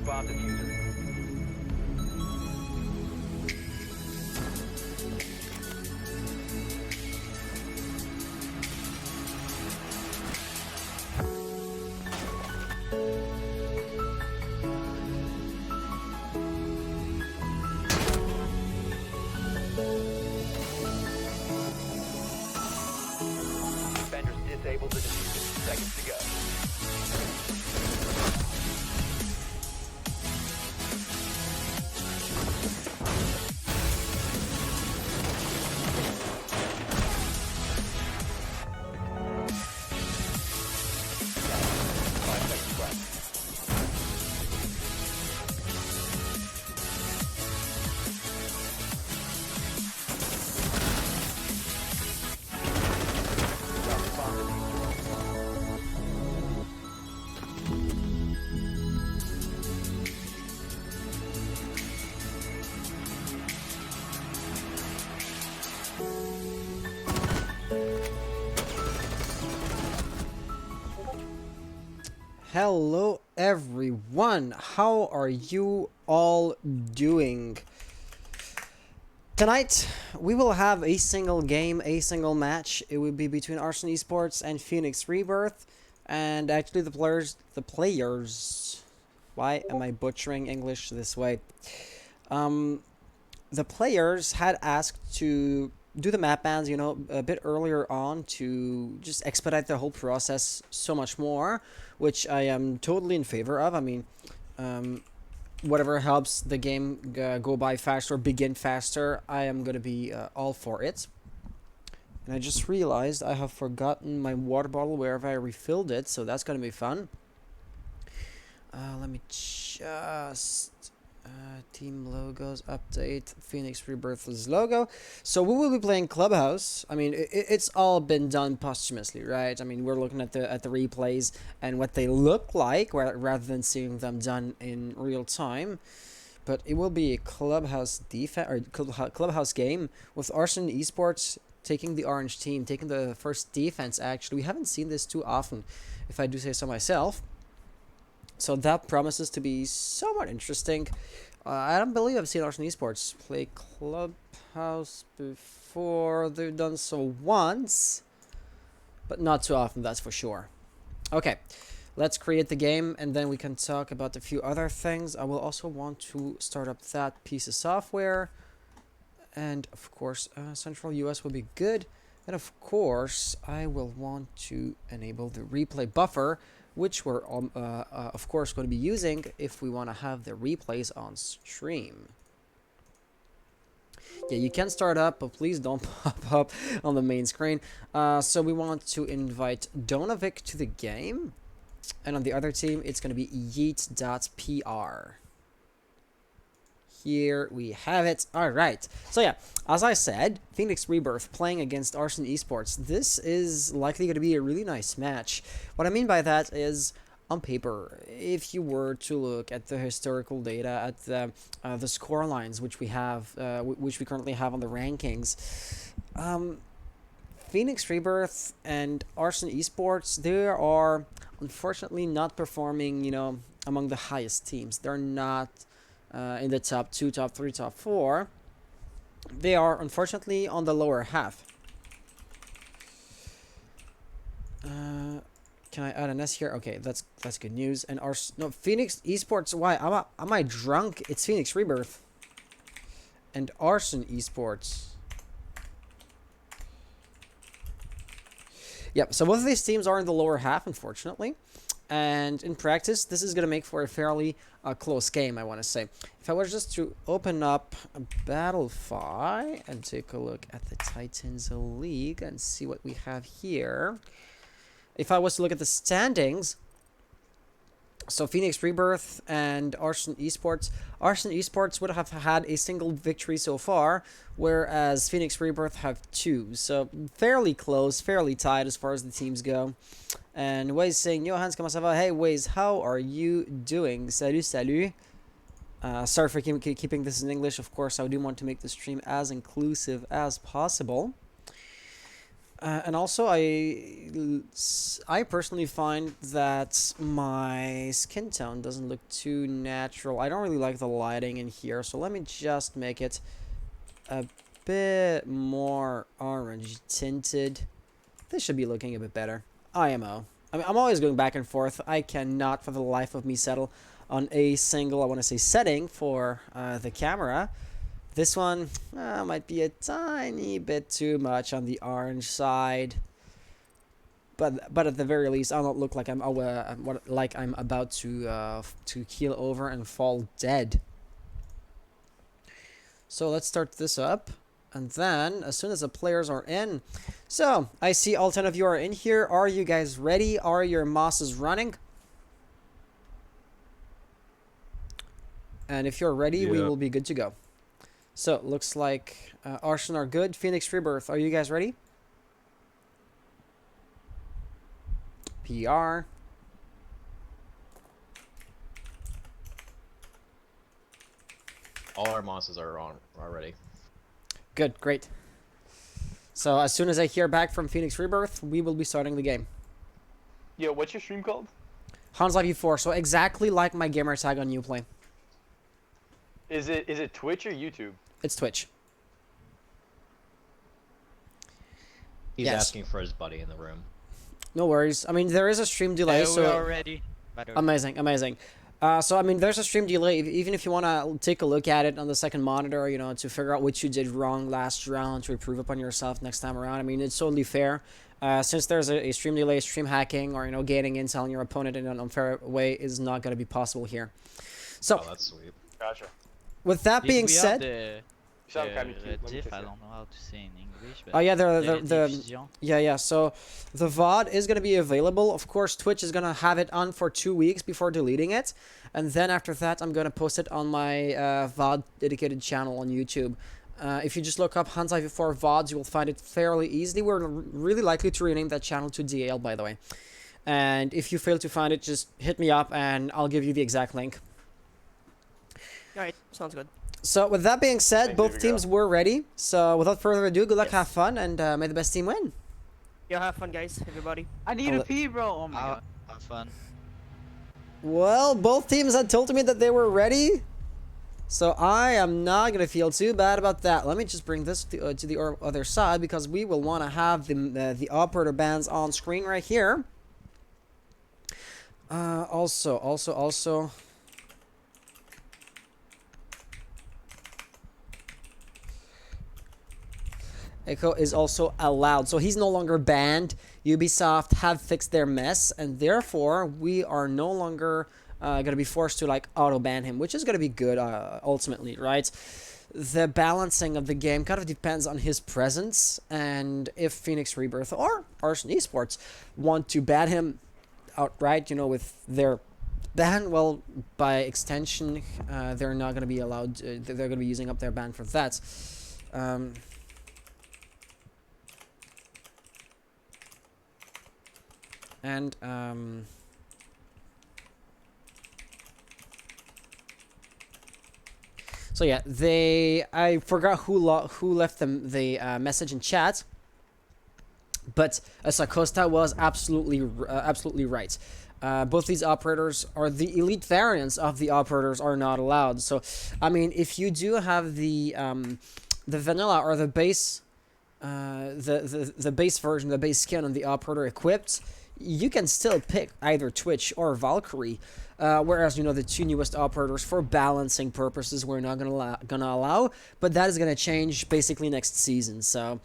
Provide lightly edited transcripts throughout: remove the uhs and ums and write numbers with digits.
bomb diffuser. Defenders disabled the diffuser. Seconds to go. Hello everyone, how are you all doing? Tonight we will have a single game, a single match. It will be between Arson Esports and Phoenix Rebirth. And actually the players, why am I butchering English this way? The players had asked to do the map bans, a bit earlier on to just expedite the whole process so much more, which I am totally in favor of. I mean, whatever helps the game go by faster, begin faster, I am going to be all for it. And I just realized I have forgotten my water bottle wherever I refilled it, so that's going to be fun. Let me just... team logos update Phoenix Rebirth's logo. So we will be playing Clubhouse. I mean, it's all been done posthumously, right? I mean, we're looking at the replays and what they look like rather than seeing them done in real time. But it will be a Clubhouse Clubhouse game with Arson Esports taking the orange team, taking the first defense. Actually, we haven't seen this too often, if I do say so myself. So that promises to be somewhat interesting. I don't believe I've seen Arson Esports play Clubhouse before. They've done so once, but not too often, that's for sure. Okay, let's create the game, and then we can talk about a few other things. I will also want to start up that piece of software. And, of course, Central US will be good. And, of course, I will want to enable the replay buffer, which we're, of course, going to be using if we want to have the replays on stream. Yeah, you can start up, but please don't pop up on the main screen. So we want to invite Donovic to the game. And on the other team, it's going to be yeet.pr. Here we have it. All right. So yeah, as I said, Phoenix Rebirth playing against Arson Esports. This is likely going to be a really nice match. What I mean by that is, on paper, if you were to look at the historical data, at the score lines which we have, which we currently have on the rankings, Phoenix Rebirth and Arson Esports, they are unfortunately not performing, among the highest teams. They're not in the top 2, top 3, top 4. They are unfortunately on the lower half. Can I add an S here? Okay, that's good news. And Phoenix Esports. Why am I drunk? It's Phoenix Rebirth and Arson Esports. Yep. So both of these teams are in the lower half, unfortunately. And in practice, this is going to make for a fairly close game, I want to say. If I was just to open up a Battlefy and take a look at the Titans League and see what we have here. If I was to look at the standings, so Phoenix Rebirth and Arson Esports would have had a single victory so far, whereas Phoenix Rebirth have 2. So fairly close, fairly tight as far as the teams go. And Waze saying, Yo Hans, comment ça va? Hey Waze, how are you doing? Salut, salut. Sorry for keeping this in English. Of course, I do want to make the stream as inclusive as possible. And also, I personally find that my skin tone doesn't look too natural. I don't really like the lighting in here, so let me just make it a bit more orange tinted. This should be looking a bit better. IMO. I mean, I'm always going back and forth. I cannot, for the life of me, settle on a single, I want to say, setting for the camera. This one might be a tiny bit too much on the orange side, but at the very least, I'll not look like I'm about to keel over and fall dead. So let's start this up, and then as soon as the players are in, so I see all 10 of you are in here. Are you guys ready? Are your mosses running? And if you're ready, we will be good to go. So, it looks like Arson are good. Phoenix Rebirth, are you guys ready? PR. All our monsters are ready. Good, great. So, as soon as I hear back from Phoenix Rebirth, we will be starting the game. Yo, what's your stream called? Hans Live E4. So exactly like my gamer tag on Uplay. Is it Twitch or YouTube? It's Twitch. He's Yes. asking for his buddy in the room. No worries. I mean, there is a stream delay, so we're already. By the way. amazing, amazing. So I mean, there's a stream delay. Even if you want to take a look at it on the second monitor, you know, to figure out what you did wrong last round to improve upon yourself next time around. I mean, it's totally fair. Since there's a stream delay, stream hacking, or you know, gaining intel on your opponent in an unfair way is not going to be possible here. So, Oh, that's sweet. Gotcha. with that being We have said, You sound kind of cute. Let me diff, kiss I you. don't know how to say in English. But oh yeah, the the diffusion. yeah. So the VOD is going to be available. Of course, Twitch is going to have it on for 2 weeks before deleting it. And then after that, I'm going to post it on my VOD dedicated channel on YouTube. If you just look up Hans Live 4 VODs, you will find it fairly easily. We're really likely to rename that channel to DAL, by the way. And if you fail to find it, just hit me up and I'll give you the exact link. Alright, sounds good. So with that being said, Thank both you, teams were ready. So without further ado, good luck, Yes. have fun, and may the best team win. Yeah, have fun, guys, everybody. I need I'll a pee, bro. Oh my Have god. have fun. Well, both teams had told me that they were ready. So I am not going to feel too bad about that. Let me just bring this to the other side because we will want to have the operator bands on screen right here. Also. Echo is also allowed. So he's no longer banned. Ubisoft have fixed their mess, and therefore we are no longer going to be forced to like auto ban him, which is going to be good ultimately, right? The balancing of the game kind of depends on his presence, and if Phoenix Rebirth or Arson Esports want to ban him outright, you know, with their ban, well, by extension, they're not going to be allowed. They're going to be using up their ban for that. So yeah, I forgot who left them the message in chat, but Sacosta was absolutely right. Both these operators, or the elite variants of the operators, are not allowed. So, I mean, if you do have the vanilla or the base, the base version, the base skin on the operator equipped, you can still pick either Twitch or Valkyrie. Whereas, you know, the two newest operators, for balancing purposes, we're not gonna allow, but that is gonna change basically next season. So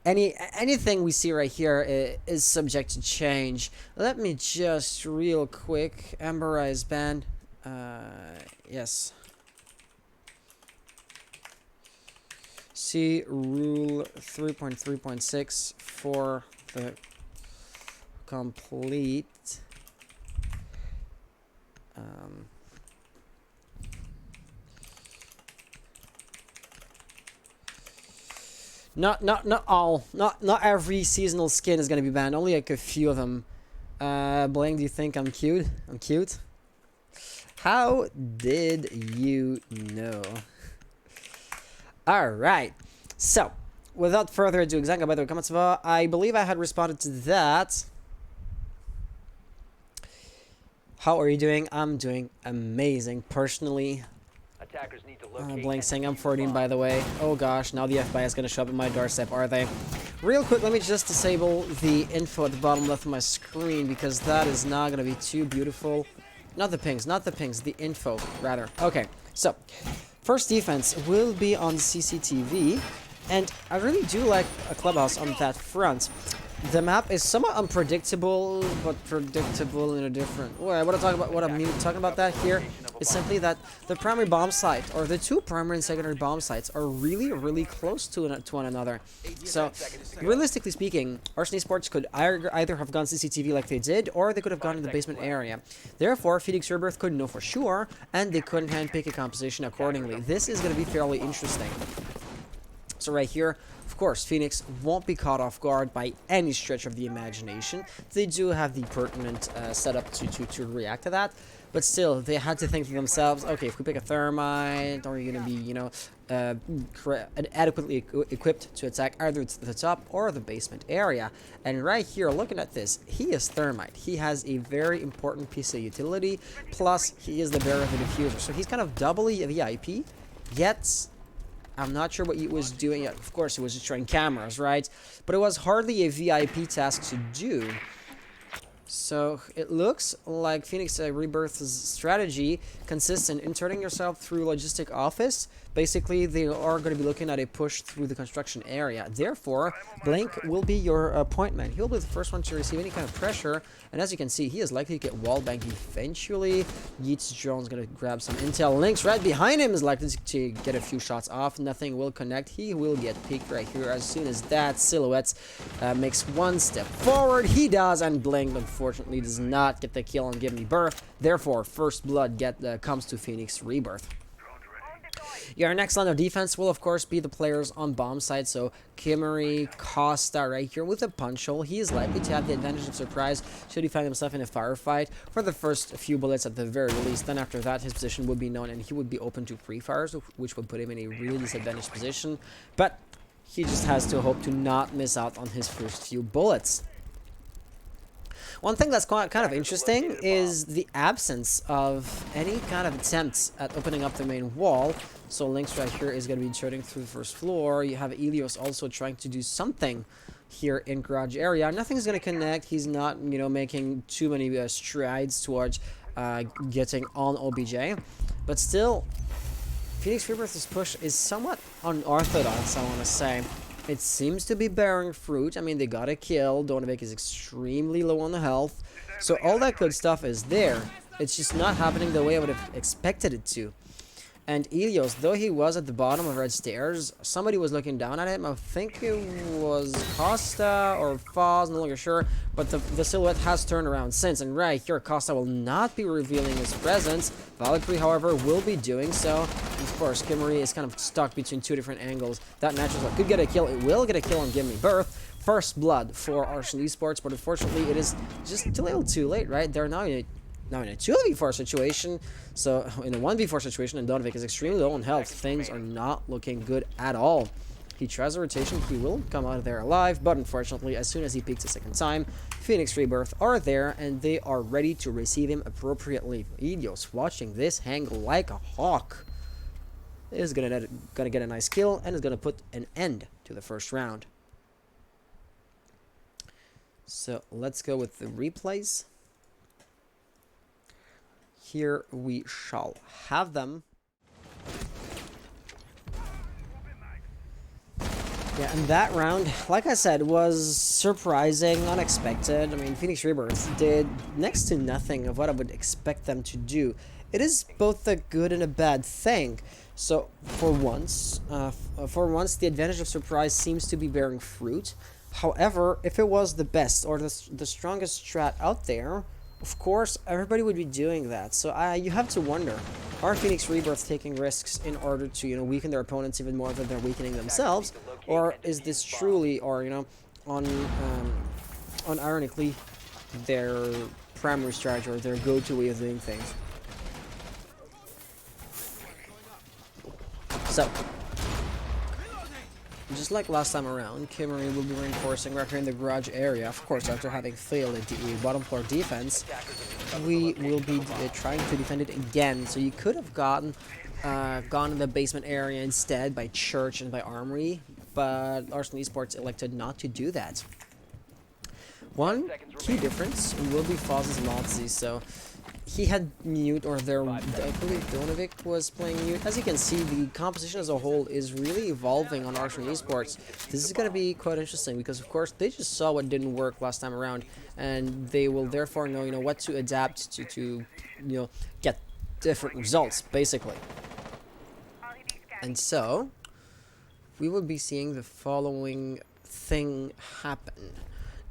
anything we see right here is subject to change. Let me just real quick Emberize ban. Yes. See rule 3.3.6 for the complete. Not all. Not every seasonal skin is gonna be banned. Only like a few of them. Blank, do you think I'm cute? I'm cute. How did you know? All right. So, without further ado, Xanga, by the way, comment ça va? I believe I had responded to that. How are you doing? I'm doing amazing, personally. Attackers need to locate Blank and saying I'm defuse 14, bomb. by the way. Oh gosh, now the FBI is going to show up at my doorstep, are they? Real quick, let me just disable the info at the bottom left of my screen, because that is not going to be too beautiful. Not the pings, the info, rather. Okay, so, first defense will be on CCTV, and I really do like a clubhouse on that front. The map is somewhat unpredictable, but predictable in a different way. What I'm talking about that here is simply that the primary bomb site, or the two primary and secondary bomb sites, are really close to one another. So, realistically speaking, Arson Esports could either have gone CCTV like they did, or they could have gone in the basement area. Therefore, Phoenix Rebirth couldn't know for sure, and they couldn't handpick a composition accordingly. This is going to be fairly interesting. So right here, of course, Phoenix won't be caught off guard by any stretch of the imagination. They do have the pertinent setup to react to that, but still, they had to think to themselves, okay, if we pick a thermite, are you going to be, you know, adequately equipped to attack either the top or the basement area? And right here, looking at this, he is thermite. He has a very important piece of utility, plus he is the bearer of the diffuser, so he's kind of doubly a VIP, yet I'm not sure what he was doing. Of course, he was destroying cameras, right? But it was hardly a VIP task to do. So it looks like Phoenix Rebirth's strategy consists in inserting yourself through logistic office. Basically, they are going to be looking at a push through the construction area. Therefore, Blink will be your point man. He'll be the first one to receive any kind of pressure. And as you can see, he is likely to get wallbanged eventually. Yeet's drone's going to grab some intel. Lynx right behind him is likely to get a few shots off. Nothing will connect. He will get peeked right here as soon as that Silhouette makes one step forward. He does, and Blink, unfortunately, does not get the kill on Give Me Birth. Therefore, first blood comes to Phoenix Rebirth. Your next line of defense will, of course, be the players on bomb side. So Kimmery, Costa right here with a punch hole. He is likely to have the advantage of surprise should he find himself in a firefight for the first few bullets at the very least. Then after that, his position would be known and he would be open to pre-fires, which would put him in a really disadvantaged position. But he just has to hope to not miss out on his first few bullets. One thing that's kind of interesting is the absence of any kind of attempts at opening up the main wall. So Lynx right here is going to be inserting through the first floor. You have Elios also trying to do something here in garage area. Nothing's going to connect. He's not, you know, making too many strides towards getting on OBJ. But still, Phoenix Rebirth's push is somewhat unorthodox, I want to say. It seems to be bearing fruit. I mean, they got a kill. Donovic is extremely low on the health. So all that good stuff is there. It's just not happening the way I would have expected it to. And Elios, though he was at the bottom of red stairs, somebody was looking down at him. I think it was Costa or Foz, no longer sure. But the Silhouette has turned around since. And right here, Costa will not be revealing his presence. Valkyrie, however, will be doing so. And of course, Kimmery is kind of stuck between two different angles. That natural could get a kill. It will get a kill on Give Me Birth. First blood for Arson Esports, but unfortunately, it is just a little too late, right? They're now in a 2v4 situation, so in a 1v4 situation, and Donovic is extremely low on health. Things are not looking good at all. He tries a rotation, he will come out of there alive, but unfortunately, as soon as he peeks a second time, Phoenix Rebirth are there, and they are ready to receive him appropriately. Elios watching this hang like a hawk. Is gonna get a nice kill, and is gonna put an end to the first round. So let's go with the replays. Here we shall have them. Yeah, and that round, like I said, was surprising, unexpected. I mean, Phoenix Rebirth did next to nothing of what I would expect them to do. It is both a good and a bad thing. So, for once, the advantage of surprise seems to be bearing fruit. However, if it was the best or the strongest strat out there, of course, everybody would be doing that. So you have to wonder, are Phoenix Rebirth taking risks in order to, you know, weaken their opponents even more than they're weakening themselves? Or is this truly, or, you know, unironically, their primary strategy or their go-to way of doing things? So, just like last time around, Kimmery will be reinforcing right here in the garage area. Of course, after having failed at the bottom floor defense, we will be trying to defend it again. So you could have gone in the basement area instead by Church and by Armory, but Arson Esports elected not to do that. One key difference will be Foz's Nazi, so he had mute, or I believe Donovic was playing mute. As you can see, the composition as a whole is really evolving on Arson Esports. This is going to be quite interesting because, of course, they just saw what didn't work last time around, and they will therefore know, you know, what to adapt to get different results, basically. And so, we will be seeing the following thing happen.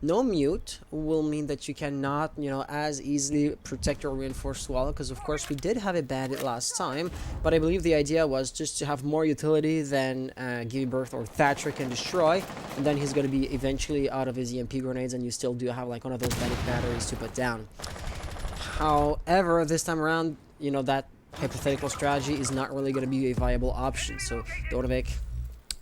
No mute will mean that you cannot, you know, as easily protect your reinforced wall, because of course we did have a bandit last time, but I believe the idea was just to have more utility than Give Birth or Thatcher can destroy, and then he's going to be eventually out of his EMP grenades, and you still do have like one of those bandit batteries to put down. However, this time around, you know, that hypothetical strategy is not really going to be a viable option, so Donovic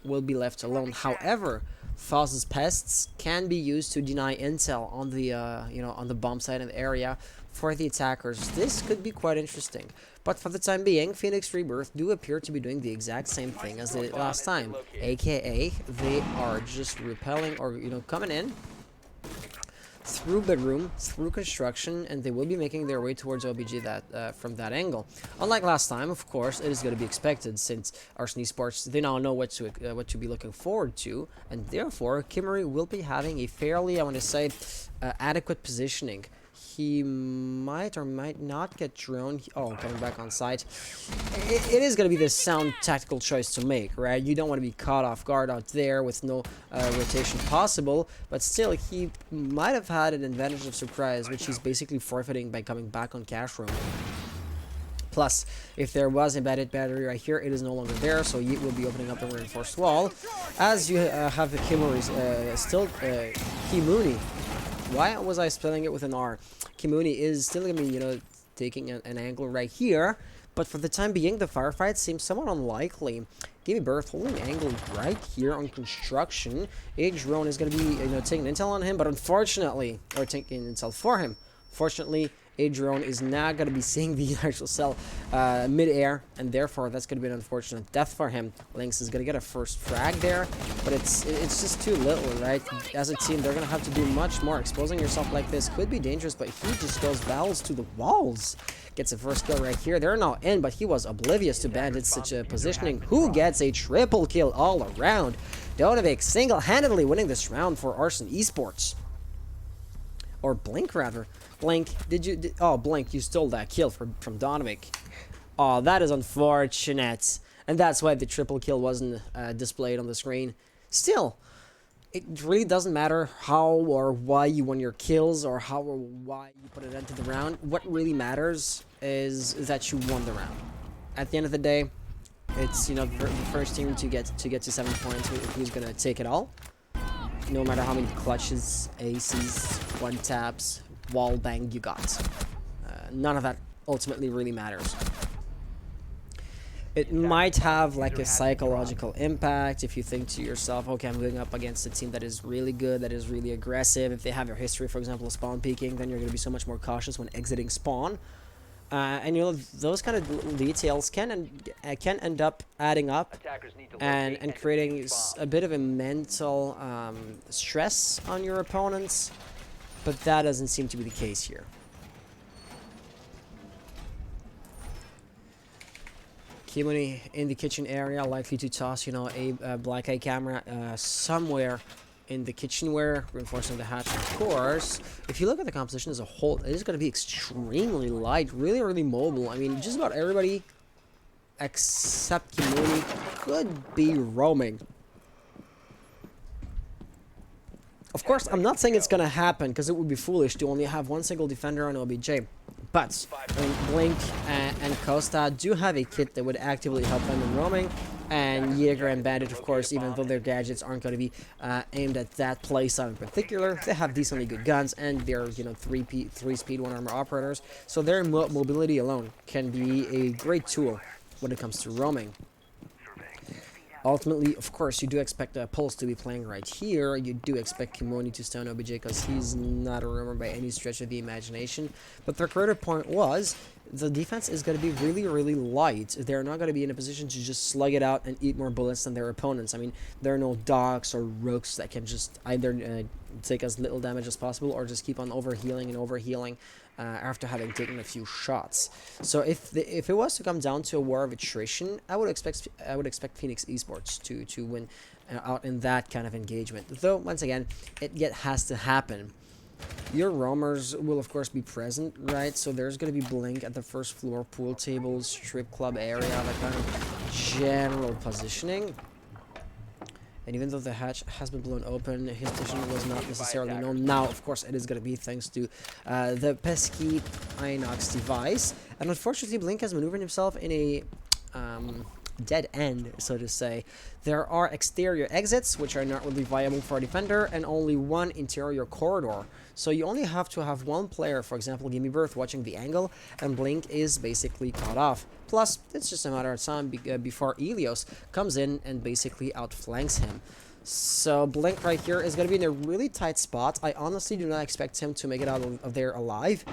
will be left alone. However, Foss's pests can be used to deny intel on the you know, on the bomb site in the area for the attackers. This could be quite interesting, but for the time being, Phoenix Rebirth do appear to be doing the exact same thing as they did last time, aka they are just repelling, or you know, coming in through bedroom, through construction, and they will be making their way towards OBG from that angle. Unlike last time, of course, it is going to be expected, since Arson Esports, they now know what to be looking forward to, and therefore Kimmery will be having a fairly, I want to say, adequate positioning. He might or might not get drone. Oh, coming back on site. It is going to be the sound tactical choice to make, right? You don't want to be caught off guard out there with no rotation possible, but still, he might have had an advantage of surprise, which he's basically forfeiting by coming back on cash room. Plus, if there was a bandit battery right here, it is no longer there, so Yeet will be opening up the reinforced wall. As you have the Kimmery's still Kimuni. Why was I spelling it with an R? Kimuni is still going to be, you know, taking an angle right here, but for the time being, the firefight seems somewhat unlikely. Give Birth holding angle right here on construction. A drone is going to be, you know, taking intel on him, but unfortunately, or taking intel for him. Fortunately, a drone is not going to be seeing the actual cell mid-air, and therefore that's going to be an unfortunate death for him. Lynx is going to get a first frag there, but it's just too little, right? As a team, they're going to have to do much more. Exposing yourself like this could be dangerous, but he just goes balls to the walls. Gets a first kill right here. They're now in, but he was oblivious to Bandit's such a positioning. Who gets a triple kill all around? Donovic single-handedly winning this round for Arson Esports. Or Blink, rather. Blink, oh, Blink, you stole that kill from Donovic. Oh, that is unfortunate. And that's why the triple kill wasn't displayed on the screen. Still, it really doesn't matter how or why you won your kills, or how or why you put it into the round. What really matters is that you won the round. At the end of the day, it's, you know, the first team to get to 7 points who's gonna take it all. No matter how many clutches, aces, one taps, wall bang you got. None of that ultimately really matters. It might have like a psychological impact if you think to yourself, okay, I'm going up against a team that is really good, that is really aggressive. If they have a history, for example, of spawn peeking, then you're going to be so much more cautious when exiting spawn. And you know, those kind of details can end up adding up and creating a bit of a mental stress on your opponents, but that doesn't seem to be the case here. Kimuni in the kitchen area, likely to toss, you know, a black eye camera somewhere in the kitchenware, reinforcing the hatch, of course. If you look at the composition as a whole, it is going to be extremely light, really, really mobile. I mean, just about everybody except Kimuni could be roaming. Of course, I'm not saying it's going to happen, because it would be foolish to only have one single defender on OBJ. But I mean, Blink and Costa do have a kit that would actively help them in roaming. And Jaeger and Bandit, of course, even though their gadgets aren't going to be aimed at that playstyle in particular, they have decently good guns, and they're, you know, 3-speed 1-armor operators. So their mobility alone can be a great tool when it comes to roaming. Ultimately, of course, you do expect Pulse to be playing right here. You do expect Kimoni to stun OBJ because he's not a roamer by any stretch of the imagination. But the greater point was, the defense is going to be really, really light. They're not going to be in a position to just slug it out and eat more bullets than their opponents. I mean, there are no dogs or rooks that can just either take as little damage as possible or just keep on overhealing and overhealing after having taken a few shots. So if it was to come down to a war of attrition, I would expect Phoenix Esports to win out in that kind of engagement. Though once again, it yet has to happen. Your roamers will of course be present, right? So there's going to be Blink at the first floor, pool tables, strip club area, that kind of general positioning. And even though the hatch has been blown open, his position was not necessarily known. Now, of course, it is going to be thanks to the pesky Inox device. And unfortunately, Blink has maneuvered himself in a dead end, so to say. There are exterior exits, which are not really viable for a defender, and only one interior corridor. So you only have to have one player, for example, Rebirth, watching the angle, and Blink is basically cut off. Plus, it's just a matter of time before Ilios comes in and basically outflanks him. So Blink right here is going to be in a really tight spot. I honestly do not expect him to make it out of there alive.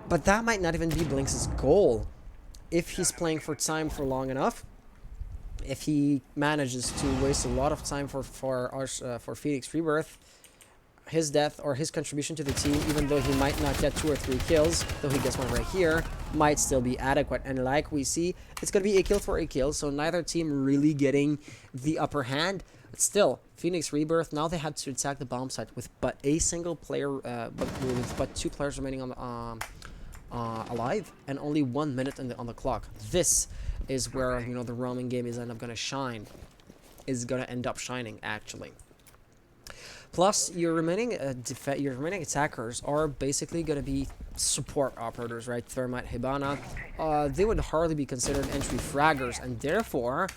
But that might not even be Blink's goal. If he's playing for time for long enough, if he manages to waste a lot of time for Phoenix Rebirth, his death or his contribution to the team, even though he might not get 2 or 3 kills, though he gets one right here, might still be adequate. And like we see, it's going to be a kill for a kill, so neither team really getting the upper hand. But still, Phoenix Rebirth, now they had to attack the bomb site with but a single player, but 2 players remaining on alive, and only 1 minute on the clock. This is where, you know, the roaming game is end up shining, actually. Plus, your remaining attackers are basically going to be support operators, right? Thermite, Hibana. They would hardly be considered entry fraggers, and therefore,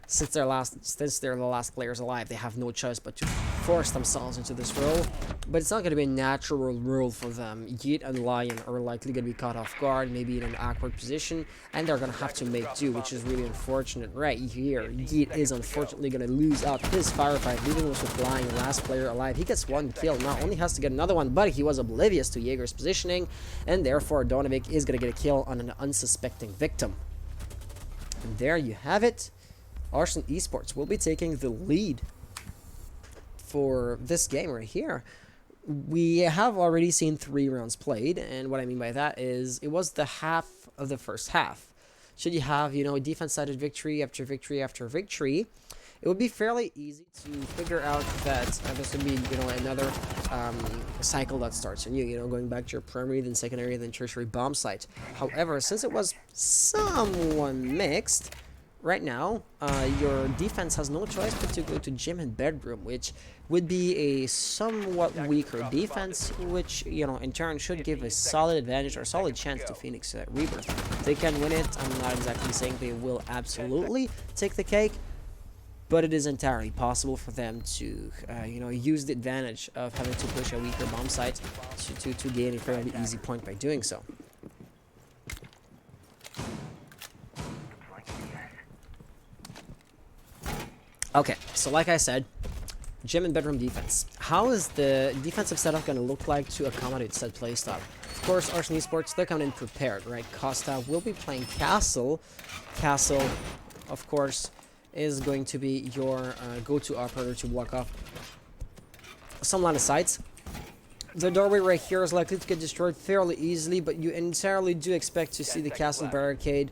since they're the last players alive, they have no choice but to force themselves into this role. But it's not going to be a natural role for them. Yeet and Lion are likely going to be caught off guard, maybe in an awkward position, and they're going to have to make do, which is really unfortunate right here. Yeet is unfortunately going to lose out his firefight, leaving us with Lion, last player alive. He gets 1 kill, now only has to get another one, but he was oblivious to Jaeger's positioning, and therefore Donovic is going to get a kill on an unsuspecting victim. And there you have it. Arson Esports will be taking the lead for this game right here. We have already seen 3 rounds played, and what I mean by that is it was the half of the first half. Should you have, you know, a defense-sided victory after victory after victory, it would be fairly easy to figure out that there's going to be, you know, another cycle that starts anew, you know, going back to your primary, then secondary, then tertiary bomb site. However, since it was somewhat mixed, right now, your defense has no choice but to go to gym and bedroom, which would be a somewhat weaker defense, which, you know, in turn should give a solid advantage or solid chance to Phoenix Rebirth. They can win it. I'm not exactly saying they will absolutely take the cake, but it is entirely possible for them to, you know, use the advantage of having to push a weaker bomb site to gain a fairly easy point by doing so. Okay, so like I said, gym and bedroom defense. How is the defensive setup going to look like to accommodate said playstyle? Of course, Arson Esports, they're coming in prepared, right? Costa will be playing Castle. Castle, of course, is going to be your go-to operator to block off some line of sights. The doorway right here is likely to get destroyed fairly easily, but you entirely do expect to see the castle barricade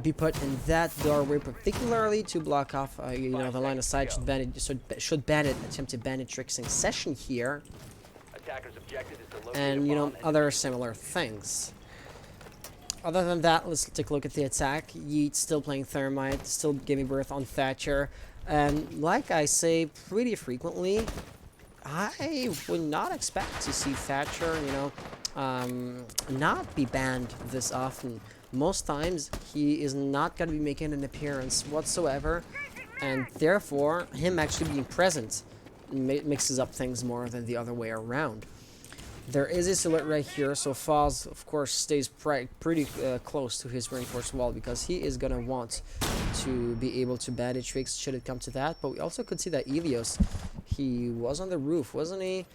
be put in that doorway, particularly to block off, you know, the line of sight. Should Bandit attempt a bandit tricksing session here, and, you know, other similar things. Other than that, let's take a look at the attack. Yeet still playing Thermite, still giving birth on Thatcher, and like I say pretty frequently, I would not expect to see Thatcher, you know, not be banned this often. Most times, he is not going to be making an appearance whatsoever, and therefore, him actually being present mixes up things more than the other way around. There is a silhouette right here, so Foz, of course, stays pretty close to his reinforced wall, because he is going to want to be able to bandit tricks should it come to that. But we also could see that Ilios, he was on the roof, wasn't he?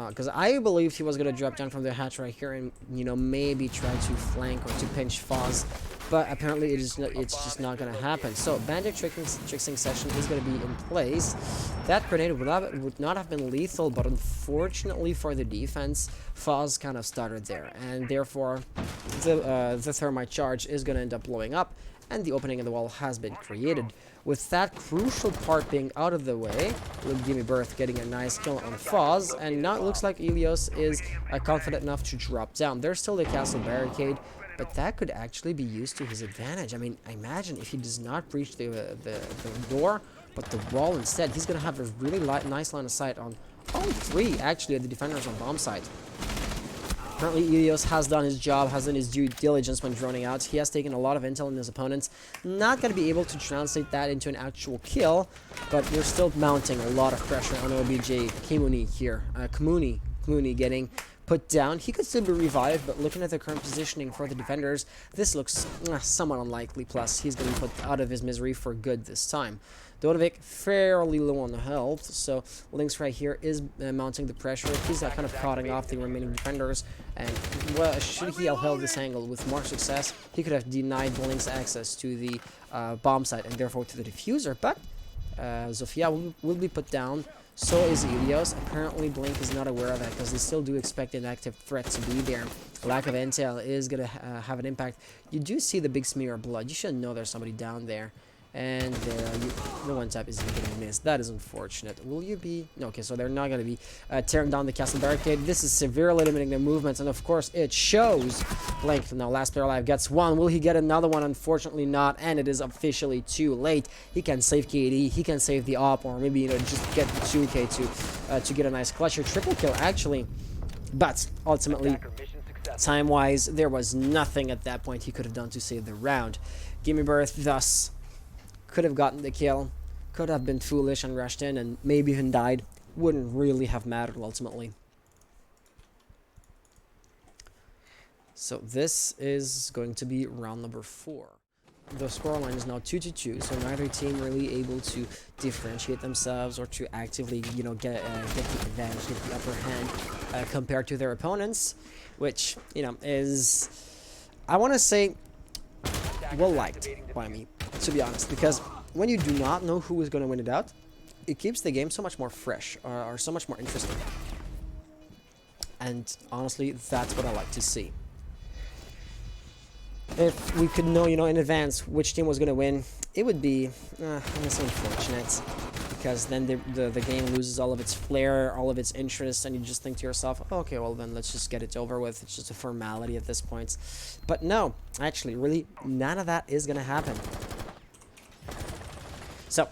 Because I believed he was going to drop down from the hatch right here and, you know, maybe try to flank or to pinch Foz. But apparently it's just not going to happen. So bandit tricksing session is going to be in place. That grenade would not have been lethal, but unfortunately for the defense, Foz kind of started there, and therefore the thermite charge is going to end up blowing up, and the opening in the wall has been created. With that crucial part being out of the way, with Rebirth getting a nice kill on Foz, and now it looks like Ilios is confident enough to drop down. There's still the castle barricade, but that could actually be used to his advantage. I mean, imagine if he does not breach the door, But the wall instead, he's going to have a really nice line of sight on all three, actually, of the defenders on bomb site. Apparently, Ilios has done his job, has done his due diligence when droning out. He has taken a lot of intel in his opponents. Not going to be able to translate that into an actual kill, but you're still mounting a lot of pressure on OBJ Kimuni here. Kimuni getting put down. He could still be revived, but looking at the current positioning for the defenders, this looks somewhat unlikely. Plus, he's going to be put out of his misery for good this time. Donovic fairly low on the health, so Lynx right here is mounting the pressure. He's kind of prodding off the remaining defenders, and well, should he have held this angle with more success, he could have denied Lynx access to the bomb site and therefore to the diffuser, but Zofia will be put down. So is Ilios. Apparently Blink is not aware of that because they still do expect an active threat to be there. Lack of intel is going to have an impact. You do see the big smear of blood. You should know there's somebody down there. And the one tap isn't going to miss. That is unfortunate. Will you be... No, okay, so they're not going to be tearing down the castle barricade. This is severely limiting their movements, and of course it shows. Blink, now last player alive gets one. Will he get another one? Unfortunately not, and it is officially too late. He can save KD, he can save the op, or maybe, you know, just get the 2k to get a nice clutch or triple kill, actually. But ultimately, time-wise, there was nothing at that point he could have done to save the round. Rebirth, thus... could have gotten the kill, could have been foolish and rushed in and maybe even died. Wouldn't really have mattered ultimately. So this is going to be round number 4. The scoreline is now 2-2, so neither team really able to differentiate themselves or to actively, you know, get the advantage, get the upper hand compared to their opponents, which, you know, is, I want to say, well liked by me, to be honest, because when you do not know who is going to win it out, it keeps the game so much more fresh or so much more interesting. And honestly, that's what I like to see. If we could know, you know, in advance which team was going to win, it would be it's unfortunate, because then the game loses all of its flair, all of its interest, and you just think to yourself, okay, well then let's just get it over with. It's just a formality at this point. But no, actually, really, none of that is going to happen. So,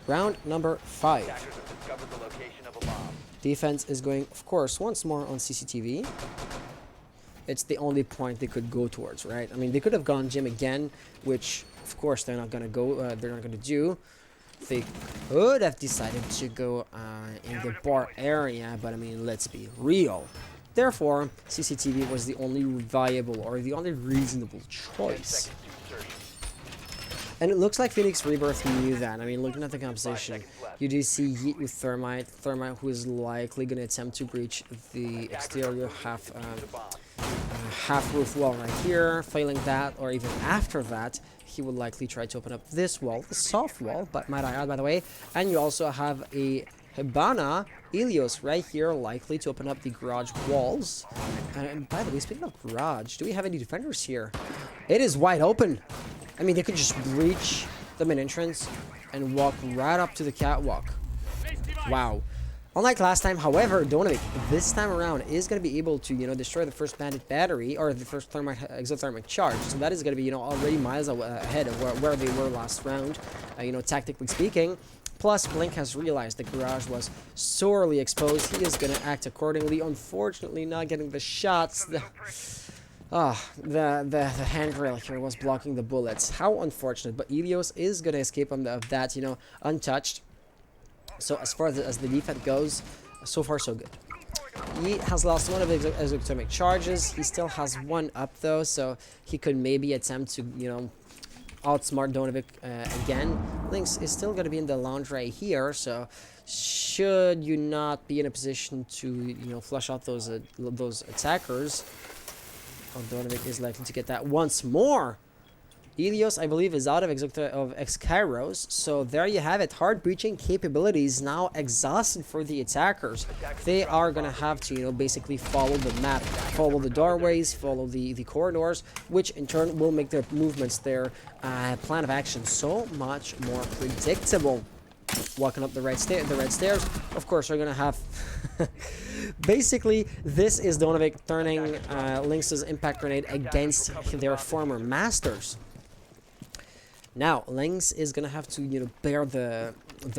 round number 5. Defense is going, of course, once more on CCTV. It's the only point they could go towards, right? I mean, they could have gone gym again, which, of course, they're not gonna go. They're not gonna do. They could have decided to go in the bar area, but I mean, let's be real. Therefore, CCTV was the only viable or the only reasonable choice. And it looks like Phoenix Rebirth knew that. I mean, looking at the composition, you do see Yeet with Thermite. Thermite, who is likely going to attempt to breach the exterior half roof wall right here. Failing that, or even after that, he would likely try to open up this wall, the soft wall, but might I add, by the way. And you also have a Hibana Ilios right here, likely to open up the garage walls. And by the way, speaking of garage, do we have any defenders here? It is wide open. I mean, they could just breach the main entrance and walk right up to the catwalk. Wow. Unlike last time, however, Donovic this time around is going to be able to, you know, destroy the first bandit battery or the first exothermic charge. So that is going to be, you know, already miles ahead of where they were last round, you know, tactically speaking. Plus, Blink has realized the garage was sorely exposed. He is going to act accordingly. Unfortunately, not getting the shots. The handrail here was blocking the bullets. How unfortunate. But Ilios is going to escape of that, you know, untouched. So as far as the defense goes, so far so good. He has lost one of his exothermic charges. He still has one up though, so he could maybe attempt to, you know, outsmart Donovic again. Lynx is still going to be in the lounge right here, so should you not be in a position to, you know, flush out those attackers, Donovic is likely to get that once more. Ilios, I believe, is out of X-Kairos, so there you have it. Hard breaching capabilities now exhausted for the attackers. They are going to have to, you know, basically follow the map, follow the doorways, follow the corridors, which in turn will make their movements, their plan of action so much more predictable. Walking up the red stairs, of course, we're going to have... Basically, this is Donovic turning Lynx's impact grenade against their former masters. Now, Lynx is gonna have to, bear the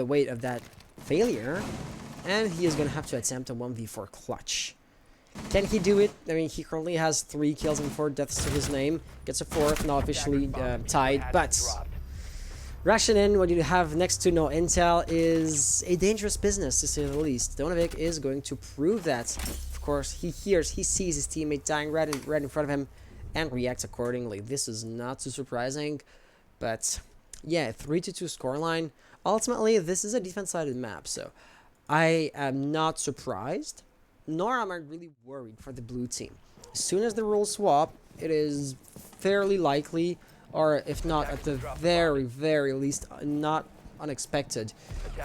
weight of that failure, and he is gonna have to attempt a 1v4 clutch. Can he do it? I mean, he currently has 3 kills and 4 deaths to his name. Gets a 4th, not officially tied, but rushing in when you have next to no intel is a dangerous business, to say the least. Donovic is going to prove that. Of course, he sees his teammate dying right in front of him, and reacts accordingly. This is not too surprising, but yeah, 3-2 scoreline. Ultimately, this is a defense-sided map, so I am not surprised, nor am I really worried for the blue team. As soon as the rules swap, it is fairly likely, or if not at the very least, not unexpected,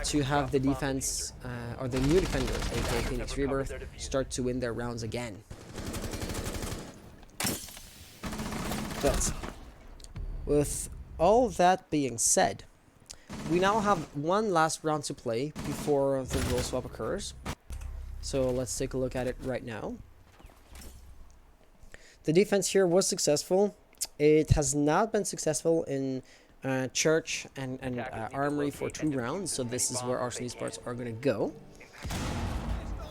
to have the defense, or the new defenders, aka Phoenix Rebirth, start to win their rounds again. But with all that being said, we now have one last round to play before the rule swap occurs. So let's take a look at it right now. The defense here was successful. It has not been successful in Church and Armory for 2 rounds, so this is where Arson Esports are going to go.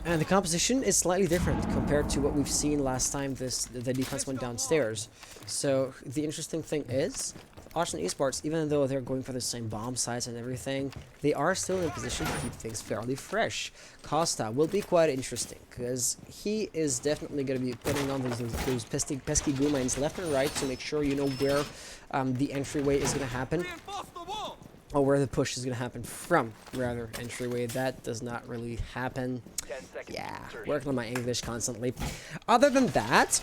And the composition is slightly different compared to what we've seen last time the defense went downstairs. So the interesting thing is, Arson Esports, even though they're going for the same bomb sites and everything, they are still in a position to keep things fairly fresh. Costa will be quite interesting, because he is definitely going to be putting on those pesky goo mines left and right to make sure you know where the entryway is going to happen. Or where the push is going to happen from, rather, entryway. That does not really happen. Yeah, working on my English constantly. Other than that,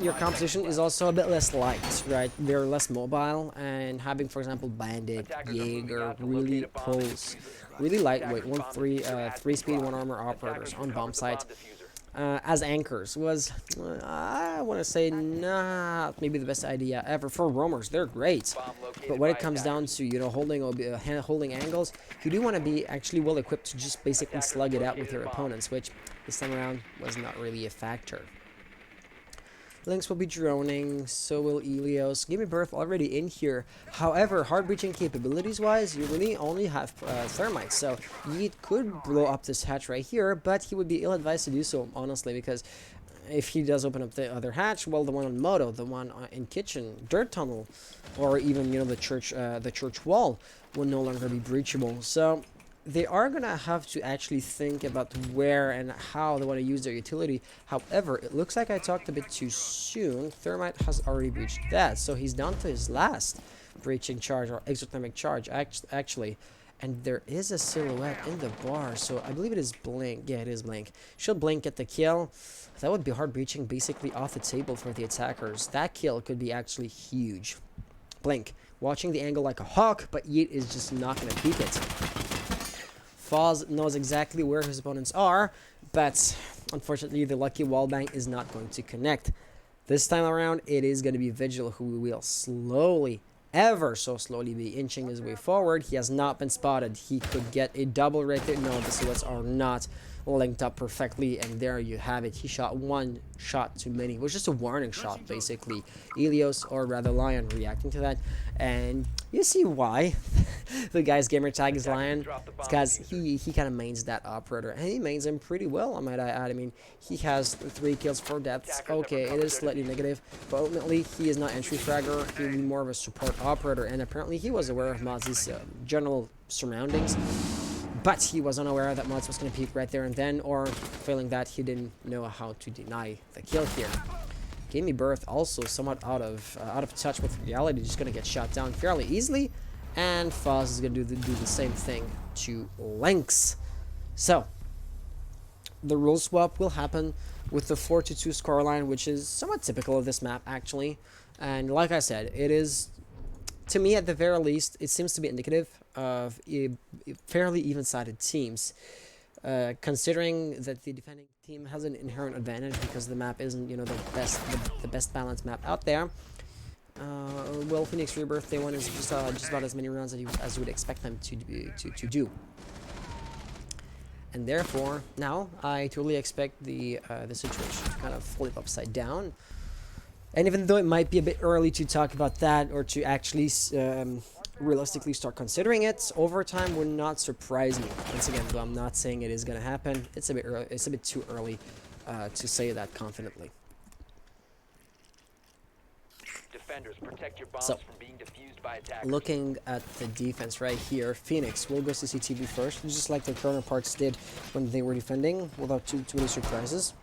your composition is also a bit less light, right? They're less mobile, and having, for example, Bandit, Jaeger, really pulls, really lightweight, 3-speed, 1 armor operators on bomb site. As anchors was, I want to say, not maybe the best idea ever. For roamers, they're great, but when it comes down to holding angles, you do want to be actually well equipped to just basically slug it out with your opponents, which this time around was not really a factor. Lynx will be droning, so will Elios. Rebirth already in here. However, hard breaching capabilities wise, you really only have thermites, so Yeet could blow up this hatch right here, but he would be ill advised to do so, honestly, because if he does open up the other hatch, well, the one on Moto, the one in kitchen, dirt tunnel, or even the church wall will no longer be breachable. So they are gonna have to actually think about where and how they want to use their utility. However, it looks like I talked a bit too soon. Thermite has already breached that, so he's down to his last breaching charge, or exothermic charge, actually. And there is a silhouette in the bar, so I believe it is Blink. Yeah, it is Blink. Should Blink get the kill? That would be hard breaching basically off the table for the attackers. That kill could be actually huge. Blink, watching the angle like a hawk, but Yeet is just not going to peek it. Foz knows exactly where his opponents are, but unfortunately the lucky wallbang is not going to connect. This time around, it is going to be Vigil who will slowly, ever so slowly, be inching his way forward. He has not been spotted. He could get a double right there. No, the silhouettes are not linked up perfectly, and there you have it. He shot 1 shot too many. It was just a warning shot, basically. Elios, or rather Lion, reacting to that, and you see why the guy's gamer tag is Lion. It's because he kind of mains that operator, and he mains him pretty well, I might add. I mean, he has 3 kills, 4 deaths. Okay, it is slightly negative, but ultimately he is not entry fragger. He will be more of a support operator, and apparently he was aware of Mozzie's general surroundings. But he was unaware that Mods was going to peek right there and then, or failing that, he didn't know how to deny the kill here. Rebirth also somewhat out of touch with reality, just going to get shot down fairly easily, and Foz is going to do the same thing to Lynx. So the rule swap will happen with the 4-2 scoreline, which is somewhat typical of this map actually. And like I said, it is, to me at the very least, it seems to be indicative of fairly even-sided teams, considering that the defending team has an inherent advantage because the map isn't, the best balanced map out there. Well, Phoenix Rebirth, they won just about as many rounds as you would expect them to do, and therefore now I totally expect the situation to kind of flip upside down. And even though it might be a bit early to talk about that or to actually realistically start considering it, overtime would not surprise me. Once again, though I'm not saying it is going to happen. It's a bit early. It's a bit too early to say that confidently. Defenders, protect your bombs So, from being defused by attackers. looking at the defense right here, Phoenix will go CCTV first, just like their counterparts did when they were defending, without too many surprises.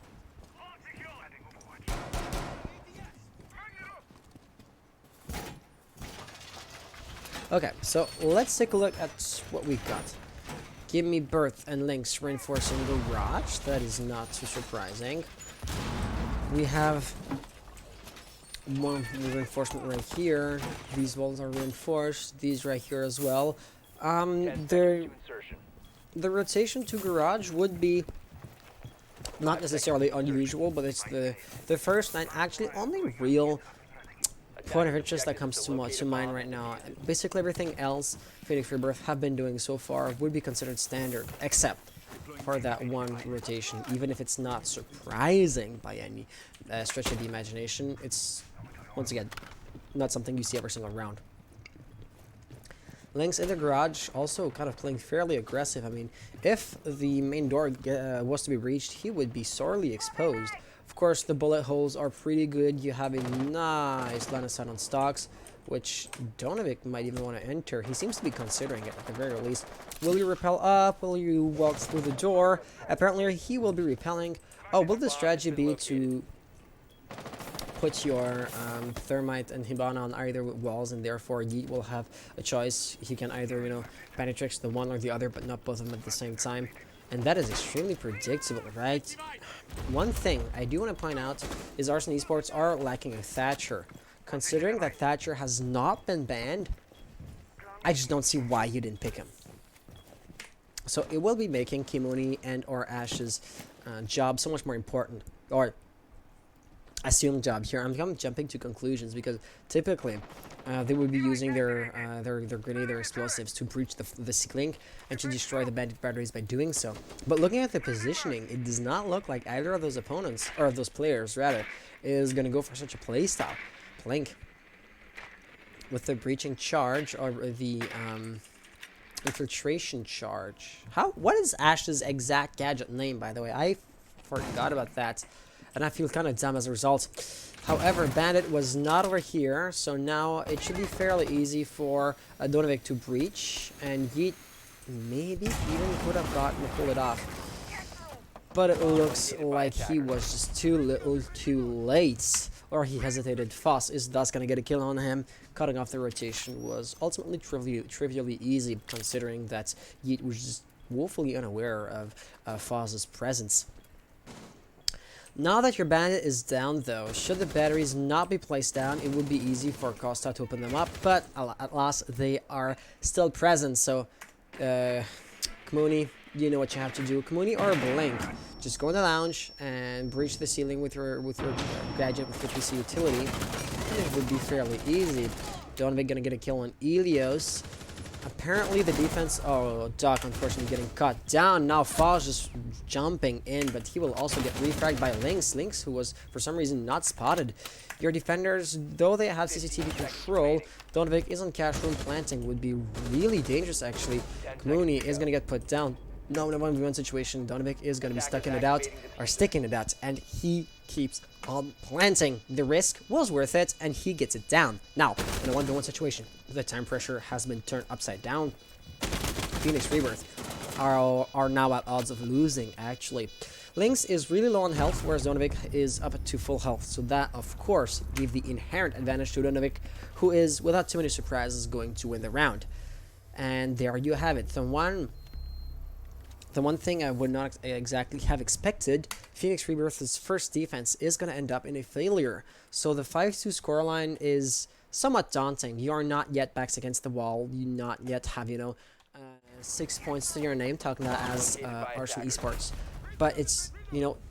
Okay, so let's take a look at what we got. Give me Birth and Lynx reinforcing Garage. That is not too surprising. We have one reinforcement right here. These walls are reinforced. These right here as well. 10 seconds to The insertion. rotation to Garage would be not necessarily unusual, but it's the first and actually only real point of interest that comes to mind right now. Basically everything else Phoenix Rebirth have been doing so far would be considered standard, except for that one rotation. Even if it's not surprising by any stretch of the imagination, it's, once again, not something you see every single round. Lynx in the Garage also kind of playing fairly aggressive. I mean, if the main door was to be reached, he would be sorely exposed. Of course, the bullet holes are pretty good. You have a nice line of sight on stocks, which Donovic might even want to enter. He seems to be considering it at the very least. Will you rappel up? Will you walk through the door? Apparently, he will be repelling. Oh, will the strategy be to put your Thermite and Hibana on either walls, and therefore Yeet will have a choice. He can either, you know, penetrate the one or the other, but not both of them at the same time. And that is extremely predictable, right? One thing I do want to point out is Arson Esports are lacking a Thatcher. Considering that Thatcher has not been banned, I just don't see why you didn't pick him. So it will be making Kimoni and or Ash's job so much more important, or assumed job here. I'm jumping to conclusions because typically they would be using their grenade, their explosives to breach the ceiling and to destroy the bandit batteries by doing so. But looking at the positioning, it does not look like either of those opponents, or those players rather, is going to go for such a playstyle. Blink with the breaching charge or the infiltration charge. What is Ash's exact gadget name, by the way? I forgot about that, and I feel kind of dumb as a result. However, Bandit was not over here, so now it should be fairly easy for Donovic to breach, and Yeet maybe even could have gotten to pull it off. But it looks like he was just too little too late, or he hesitated. Foss is thus going to get a kill on him. Cutting off the rotation was ultimately trivially easy, considering that Yeet was just woefully unaware of Foss's presence. Now that your bandit is down, though, should the batteries not be placed down, it would be easy for Costa to open them up, but at last they are still present. So, Kamuni, you know what you have to do. Kamuni or Blink, just go in the lounge and breach the ceiling with your gadget with your PC utility, and it would be fairly easy. Donovic gonna get a kill on Elios. Apparently the defense, oh, Doc unfortunately getting cut down. Now Foz just jumping in, but he will also get refragged by Lynx. Lynx, who was for some reason not spotted. Your defenders, though they have CCTV control, Donovic is on cash room planting, would be really dangerous actually. Mooney is gonna get put down. No, in a 1v1 situation, Donovic is gonna be sticking it out, and he keeps on planting. The risk was worth it, and he gets it down. Now, in a 1v1 situation, the time pressure has been turned upside down. Phoenix Rebirth are now at odds of losing, actually. Lynx is really low on health, whereas Donovic is up to full health. So that, of course, gave the inherent advantage to Donovic, who is, without too many surprises, going to win the round. And there you have it. The one thing I would not exactly have expected, Phoenix Rebirth's first defense is going to end up in a failure. So the 5-2 scoreline is somewhat daunting. You are not yet backs against the wall. You not yet have, 6 points to your name, talking about as Arson Esports. But it's,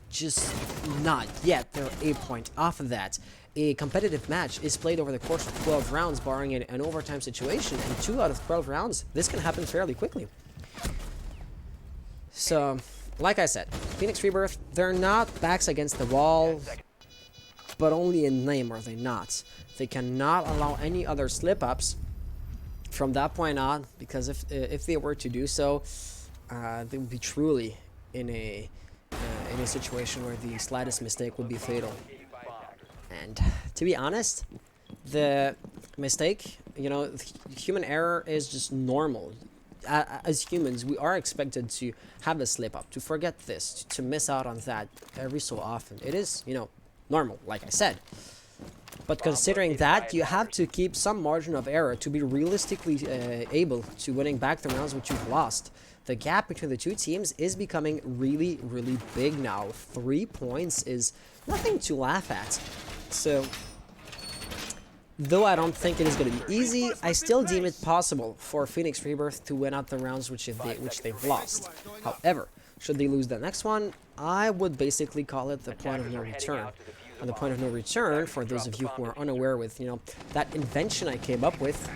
just not yet. They're 8 points off of that. A competitive match is played over the course of 12 rounds, barring an overtime situation. And 2 out of 12 rounds, this can happen fairly quickly. So, like I said, Phoenix Rebirth, they're not backs against the wall. but only in name are they not. They cannot allow any other slip-ups from that point on, because if they were to do so, they would be truly in a situation where the slightest mistake would be fatal. And to be honest, the mistake, you know, human error is just normal. As humans, we are expected to have a slip up, to forget this, to miss out on that every so often. It is, you know, normal, like I said. But considering that, you have to keep some margin of error to be realistically able to winning back the rounds which you've lost. The gap between the two teams is becoming really, really big now. 3 points is nothing to laugh at. So, though I don't think it is going to be easy, I still deem it possible for Phoenix Rebirth to win out the rounds which they've lost. However, should they lose the next one, I would basically call it the point of no return. And the point of no return, for those of you who are unaware with, you know, that invention I came up with,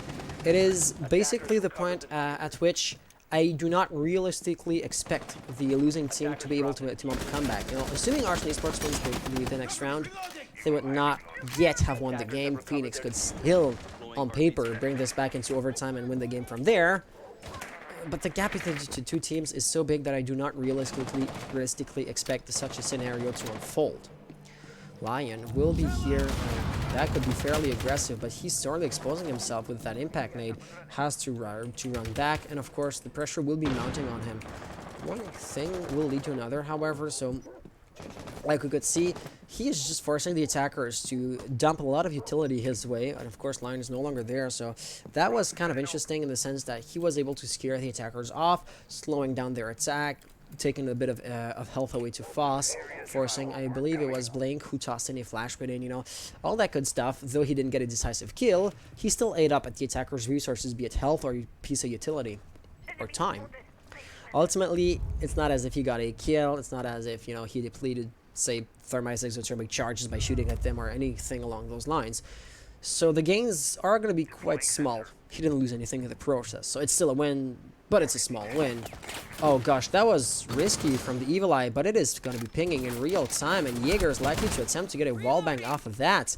it is basically the point at which I do not realistically expect the losing team to be able to mount a comeback. You know, assuming Arson Esports wins the next round, they would not yet have won the game. Phoenix could still, on paper, bring this back into overtime and win the game from there. But the gap between the two teams is so big that I do not realistically expect such a scenario to unfold. Lion will be here, and that could be fairly aggressive, but he's certainly exposing himself with that impact nade. Has to run back, and of course the pressure will be mounting on him. One thing will lead to another, however, so like we could see, he is just forcing the attackers to dump a lot of utility his way, and of course Lion is no longer there, so that was kind of interesting in the sense that he was able to scare the attackers off, slowing down their attack, taking a bit of health away to Foss, forcing, I believe it was Blink who tossed in a flash grenade, you know, all that good stuff. Though he didn't get a decisive kill, he still ate up at the attacker's resources, be it health or piece of utility, or time. Ultimately, it's not as if he got a kill, it's not as if, you know, he depleted, say, Thermite exothermic charges by shooting at them or anything along those lines. So the gains are going to be quite small. He didn't lose anything in the process, so it's still a win, but it's a small win. Oh gosh, that was risky from the Evil Eye, but it is going to be pinging in real time, and Jaeger is likely to attempt to get a wallbang off of that.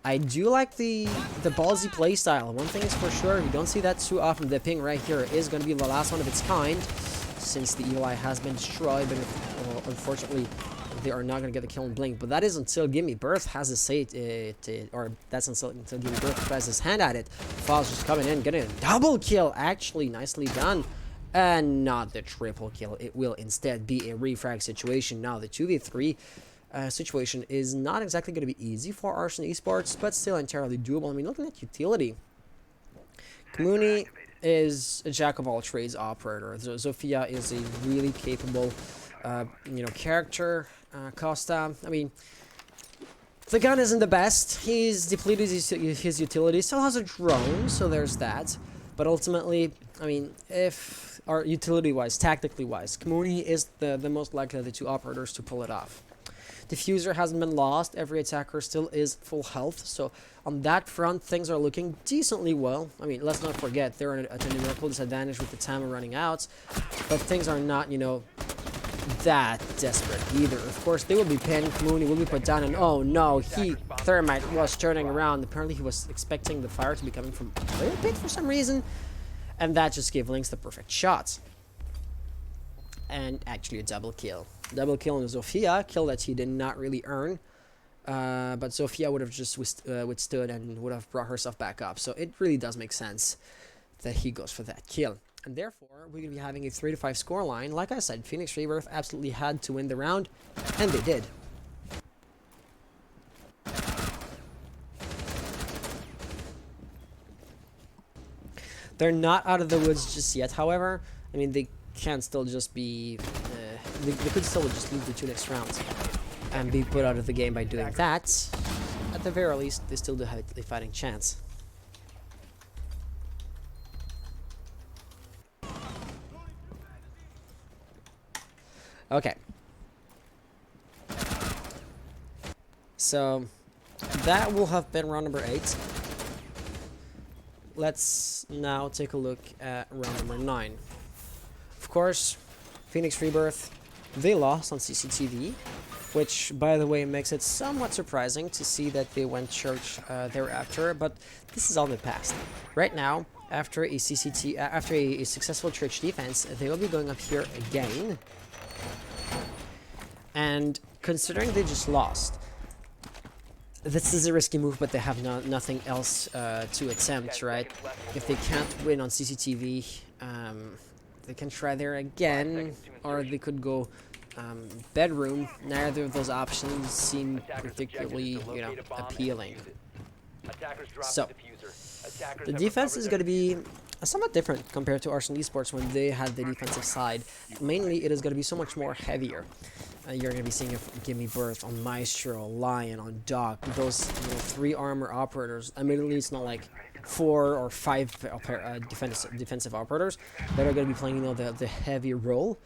I do like the ballsy playstyle. One thing is for sure, you don't see that too often. The ping right here is going to be the last one of its kind, since the Evil Eye has been destroyed, but unfortunately they are not going to get the kill in Blink. But that is until Gimme Birth has a say or that's until Gimme Birth tries his hand at it. Foz just coming in, getting a double kill. Actually, nicely done. And not the triple kill. It will instead be a refrag situation. Now, the 2v3 situation is not exactly going to be easy for Arson Esports, but still entirely doable. I mean, looking at utility, Kamuni is a jack-of-all-trades operator. Zofia is a really capable, you know, character. Costa, I mean, the gun isn't the best. He's depleted his utility. Still has a drone, so there's that. But ultimately, I mean, if our utility-wise, tactically-wise, Kamuni is the most likely of the two operators to pull it off. Diffuser hasn't been lost. Every attacker still is full health. So on that front, things are looking decently well. I mean, let's not forget, they're at a numerical disadvantage with the time running out. But things are not, you know, that desperate either. Of course, they will be pinned. Kamuni will be put down, and oh no, Thermite was turning around. Apparently, he was expecting the fire to be coming from a player pit for some reason, and that just gave Lynx the perfect shot. And actually, a double kill. Double kill on Zofia, kill that he did not really earn. But Zofia would have just withstood and would have brought herself back up. So it really does make sense that he goes for that kill. And therefore, we're going to be having a 3-5 scoreline. Like I said, Phoenix Rebirth absolutely had to win the round, and they did. They're not out of the woods just yet, however. I mean, they can still just be... they could still just lose the 2 next rounds and be put out of the game by doing that. At the very least, they still do have a fighting chance. Okay. So, that will have been round number 8. Let's now take a look at round number 9. Of course, Phoenix Rebirth, they lost on CCTV. which, by the way, makes it somewhat surprising to see that they went church thereafter, but this is all in the past. Right now, after a successful church defense, they will be going up here again. And considering they just lost, this is a risky move, but they have nothing else to attempt, right? If they can't win on CCTV, they can try there again, or they could go bedroom. Neither of those options seem particularly, appealing. So, the defense is going to be somewhat different compared to Arson Esports when they had the defensive side. Mainly, it is going to be so much more heavier. You're going to be seeing Give Me Birth on Maestro, Lion, on Doc. Those 3 armor operators. Admittedly, it's not like 4 or 5 defensive operators that are going to be playing the heavy role.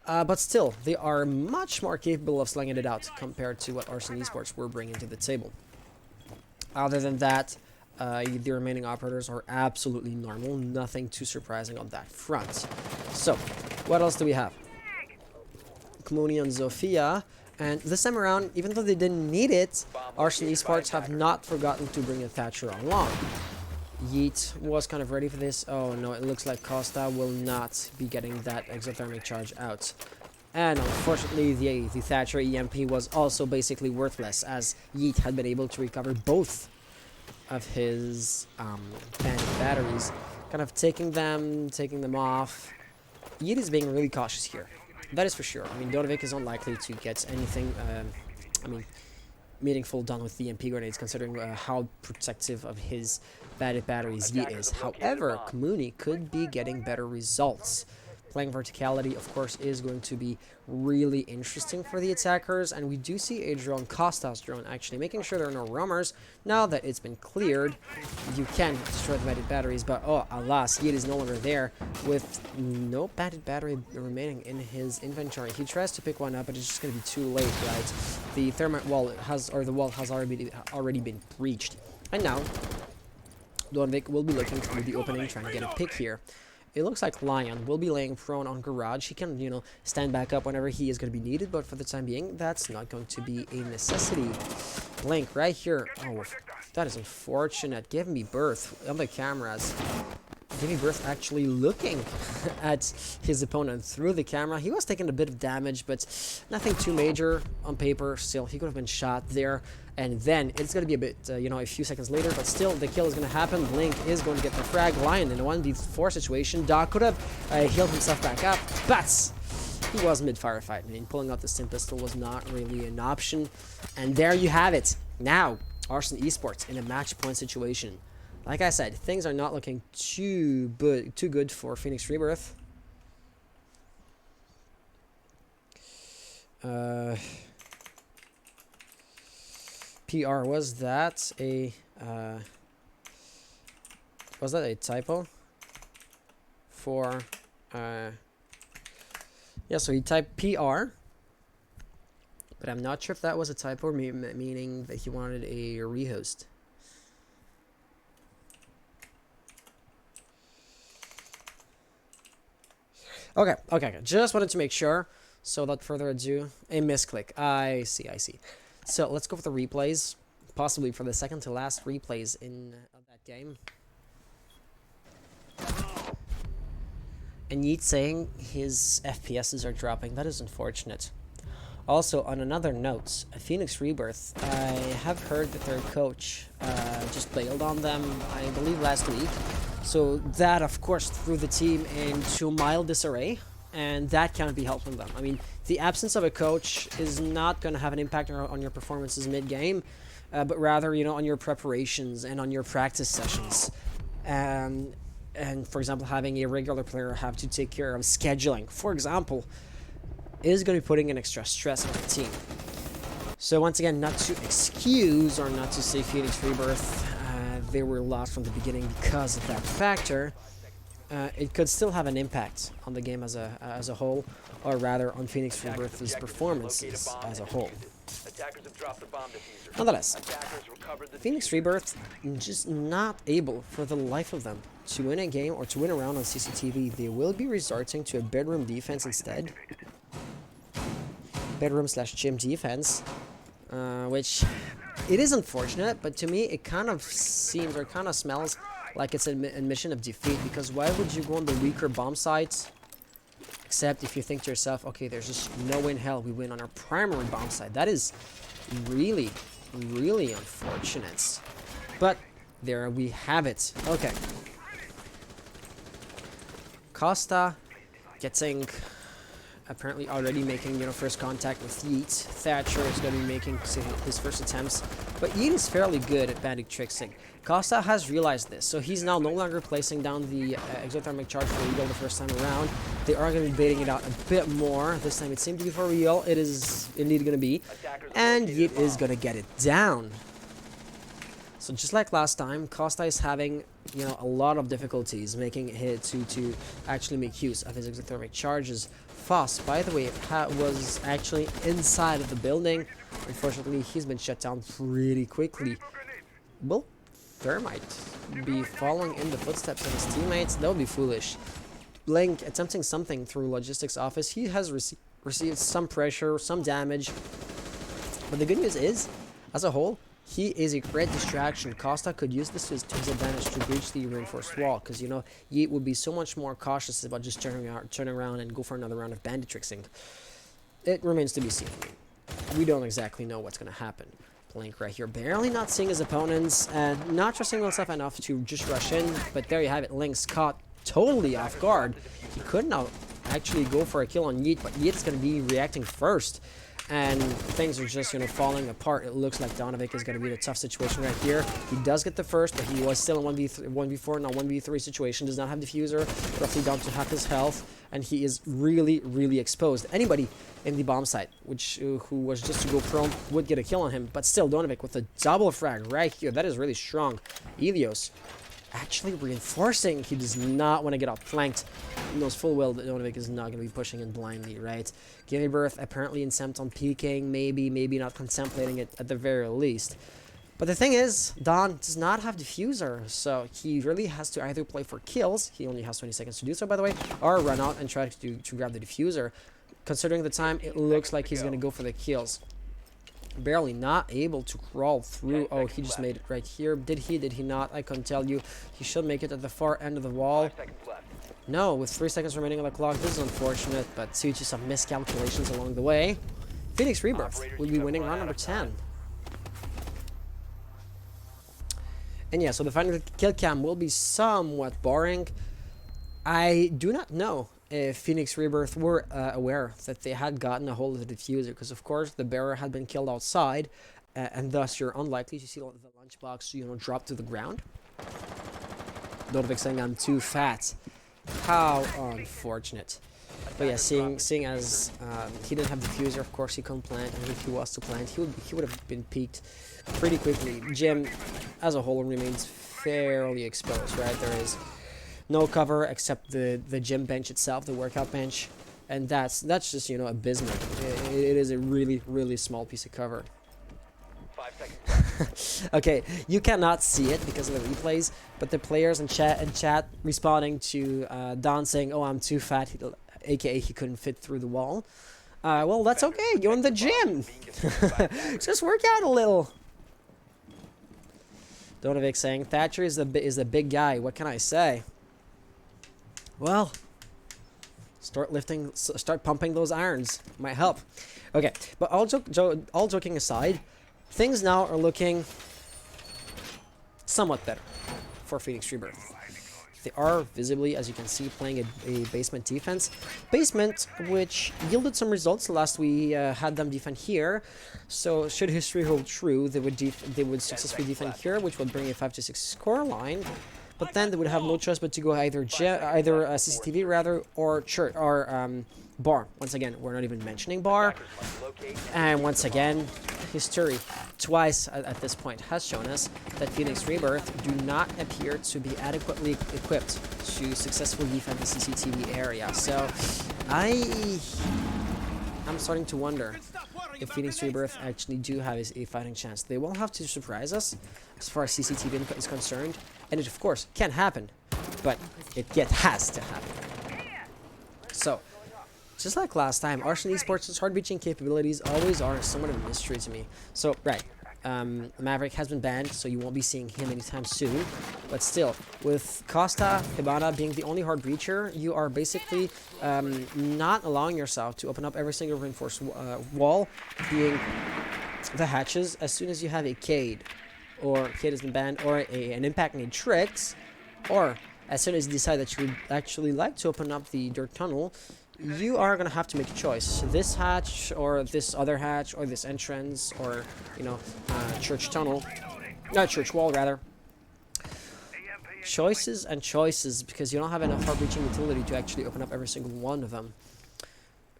But still, they are much more capable of slinging it out compared to what Arson Esports were bringing to the table. Other than that, the remaining operators are absolutely normal. Nothing too surprising on that front. So, what else do we have? Kmuni and Zofia, and this time around, even though they didn't need it, Arson Esports have not forgotten to bring a Thatcher along. Yeet was kind of ready for this. Oh no, it looks like Costa will not be getting that exothermic charge out. And unfortunately, the Thatcher EMP was also basically worthless, as Yeet had been able to recover both of his batteries, kind of taking them off. Yeet is being really cautious here. That is for sure. I mean, Donovic is unlikely to get anything, meaningful done with the EMP grenades, considering how protective of his batteries Yeet is. However, Kmuni could be getting better results. Playing verticality, of course, is going to be really interesting for the attackers, and we do see a drone, Costa's drone, actually making sure there are no roamers. Now that it's been cleared, you can destroy the batted batteries, but oh, alas, Yeet is no longer there with no batted battery remaining in his inventory. He tries to pick one up, but it's just going to be too late, right? The thermite wall has already been breached, and now Donovic will be looking through the opening, trying to get a pick here. It looks like Lion will be laying prone on Garage. He can, stand back up whenever he is going to be needed, but for the time being, that's not going to be a necessity. Blink right here. Oh, that is unfortunate. Give Me Birth on the cameras. Give Me Birth actually looking at his opponent through the camera. He was taking a bit of damage, but nothing too major on paper. Still, he could have been shot there. And then it's going to be a bit, a few seconds later, but still the kill is going to happen. Blink is going to get the frag. Lion in a 1v4 situation. Doc could have healed himself back up, but he was mid-firefight. I mean, pulling out the Stim pistol was not really an option. And there you have it. Now, Arson Esports in a match point situation. Like I said, things are not looking too good for Phoenix Rebirth. PR, was that a typo? For yeah, so he typed PR, but I'm not sure if that was a typo, meaning that he wanted a rehost. Okay. Just wanted to make sure. So without further ado, a misclick. I see. So let's go for the replays, possibly for the second to last replays of that game. And Yeet saying his FPSs are dropping. That is unfortunate. Also, on another note, Phoenix Rebirth, I have heard that their coach just bailed on them, I believe last week. So that, of course, threw the team into mild disarray, and that can't be helping them. I mean, the absence of a coach is not going to have an impact on your performances mid-game, but rather, on your preparations and on your practice sessions. And for example, having a regular player have to take care of scheduling, for example, is going to be putting an extra stress on the team. So once again, not to excuse or not to say Phoenix Rebirth, they were lost from the beginning because of that factor. It could still have an impact on the game as a whole, or rather on Phoenix Rebirth's performances as a whole. Nonetheless, Phoenix Rebirth just not able for the life of them to win a game or to win a round on CCTV. They will be resorting to a bedroom defense instead. bedroom/gym defense, which it is unfortunate, but to me it kind of seems or kind of smells like it's an admission of defeat, because why would you go on the weaker bomb sites? Except if you think to yourself, okay, there's just no way in hell we win on our primary bomb site. That is really, really unfortunate. But there we have it. Okay. Costa getting, apparently already making, first contact with Yeet. Thatcher is going to be making his first attempts. But Yeet is fairly good at bandit tricksing. Costa has realized this, so he's now no longer placing down the exothermic charge for real the first time around. They are going to be baiting it out a bit more. This time it seemed to be for real. It is indeed going to be. And Yeet is going to get it down. So just like last time, Costa is having, a lot of difficulties making it to actually make use of his exothermic charges. Foss, by the way, was actually inside of the building. Unfortunately, he's been shut down pretty quickly. Well, there might be following in the footsteps of his teammates. That would be foolish. Blink attempting something through logistics office. He has received some pressure, some damage. But the good news is, as a whole, he is a great distraction. Costa could use this to his advantage to breach the reinforced wall, because Yeet would be so much more cautious about just turning around and go for another round of bandit tricksing. It remains to be seen. We don't exactly know what's going to happen. Blink right here, barely not seeing his opponents and not trusting himself enough to just rush in. But there you have it. Link's caught totally off guard. He could not actually go for a kill on Yeet, but Yeet is going to be reacting first. And things are just, falling apart. It looks like Donovic is going to be in a tough situation right here. He does get the first, but he was still in 1v4, now 1v3 situation. Does not have diffuser, roughly down to half his health. And he is really, really exposed. Anybody in the bomb site, who was just to go prone, would get a kill on him. But still, Donovic with a double frag right here. That is really strong. Elios actually reinforcing. He does not want to get outflanked. He knows full well that Donovic is not going to be pushing in blindly, right? Rebirth apparently intent on peeking, maybe not contemplating it at the very least. But the thing is, Don does not have diffuser, so he really has to either play for kills, he only has 20 seconds to do so, by the way, or run out and try to grab the diffuser. Considering the time, it looks like he's going to go for the kills. Barely not able to crawl through. Oh, he just made it right here. Did he not? I couldn't tell you. He should make it at the far end of the wall. No, with 3 seconds remaining on the clock. This is unfortunate, but due to some miscalculations along the way, Phoenix Rebirth will be winning round number 10. And yeah, so the final kill cam will be somewhat boring. I do not know if Phoenix Rebirth were aware that they had gotten a hold of the diffuser, because of course the bearer had been killed outside, and thus you're unlikely to see the lunchbox drop to the ground. Donovic saying I'm too fat. How unfortunate. But yeah, seeing as he didn't have diffuser, of course he couldn't plant, and if he was to plant, he would have been peaked pretty quickly. Gym as a whole remains fairly exposed, right? There is no cover except the gym bench itself, the workout bench, and that's just abysmal. It is a really, really small piece of cover. 5 seconds. Okay, you cannot see it because of the replays, but the players in chat responding to Don saying, "Oh, I'm too fat," aka he couldn't fit through the wall. Well, that's okay. You're in the gym. Just work out a little. Donovic saying Thatcher is the big guy. What can I say? Well, start pumping those irons. Might help. Okay, but all joking aside, things now are looking somewhat better for Phoenix Rebirth. They are visibly, as you can see, playing a basement defense. Basement, which yielded some results last we had them defend here. So, should history hold true, they would successfully defend here, which would bring a 5-6 score line. But then they would have no choice but to go either CCTV rather, or church or bar. Once again, we're not even mentioning bar. And once again, history twice at this point has shown us that Phoenix Rebirth do not appear to be adequately equipped to successfully defend the CCTV area. So I'm starting to wonder if Phoenix Rebirth actually do have a fighting chance. They will have to surprise us as far as CCTV is concerned, and it of course can happen, but it has to happen. So just like last time, Arson Esports' hard breaching capabilities always are somewhat of a mystery to me. So, right, Maverick has been banned, so you won't be seeing him anytime soon. But still, with Costa Hibana being the only hard breacher, you are basically not allowing yourself to open up every single reinforced wall, being the hatches, as soon as you have a Cade, or Cade has been banned, or an Impact Need Tricks, or as soon as you decide that you would actually like to open up the dirt tunnel, you are going to have to make a choice. This hatch, or this other hatch, or this entrance, or, you know, church tunnel. Not church wall, rather. Choices and choices, because you don't have enough hard-reaching utility to actually open up every single one of them.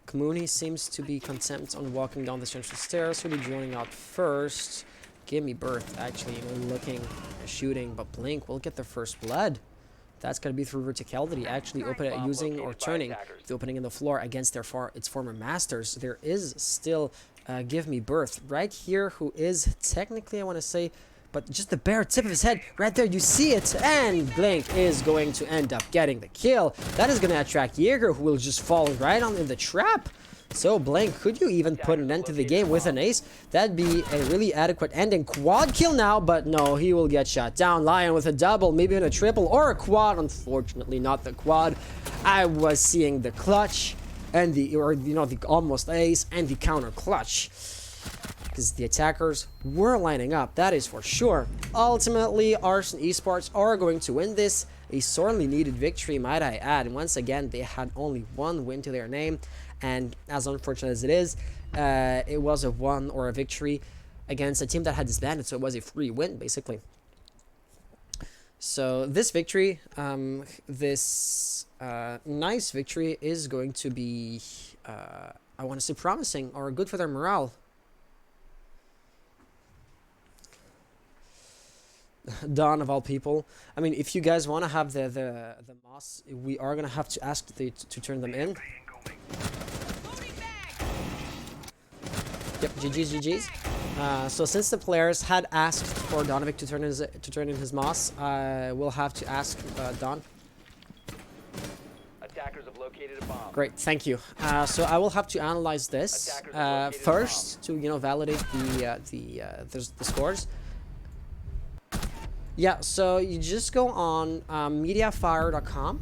Kamuni seems to be content on walking down the central stairs. He'll be joining out first. Give me Birth, actually, you know, looking, shooting, but Blink will get the first blood. That's going to be through verticality, actually open it using or turning the opening in the floor against its former masters. There is still Give Me Birth right here, who is technically, I want to say, but just the bare tip of his head right there, you see it, and Blink is going to end up getting the kill. That is going to attract Jaeger, who will just fall right on in the trap. So, Blink, could you even put an end to the game with an ace? That'd be a really adequate ending. Quad kill now, but no, he will get shot down. Lion with a double, maybe in a triple or a quad. Unfortunately, not the quad. I was seeing the clutch and the almost ace and the counter clutch, because the attackers were lining up, that is for sure. Ultimately, Arson Esports are going to win this. A sorely needed victory, might I add. And once again, they had only one win to their name. And as unfortunate as it is, it was a won or a victory against a team that had disbanded, so it was a free win, basically. So this victory, this nice victory is going to be, I want to say, promising or good for their morale. Dawn of all people. I mean, if you guys want to have the moss, we are going to have to ask to turn them in. Yep, GG's. So since the players had asked for Donovic to turn in his moss, we'll have to ask Don. Attackers have located a bomb. Great, thank you. So I will have to analyze this first to validate the scores. Yeah, so you just go on mediafire.com.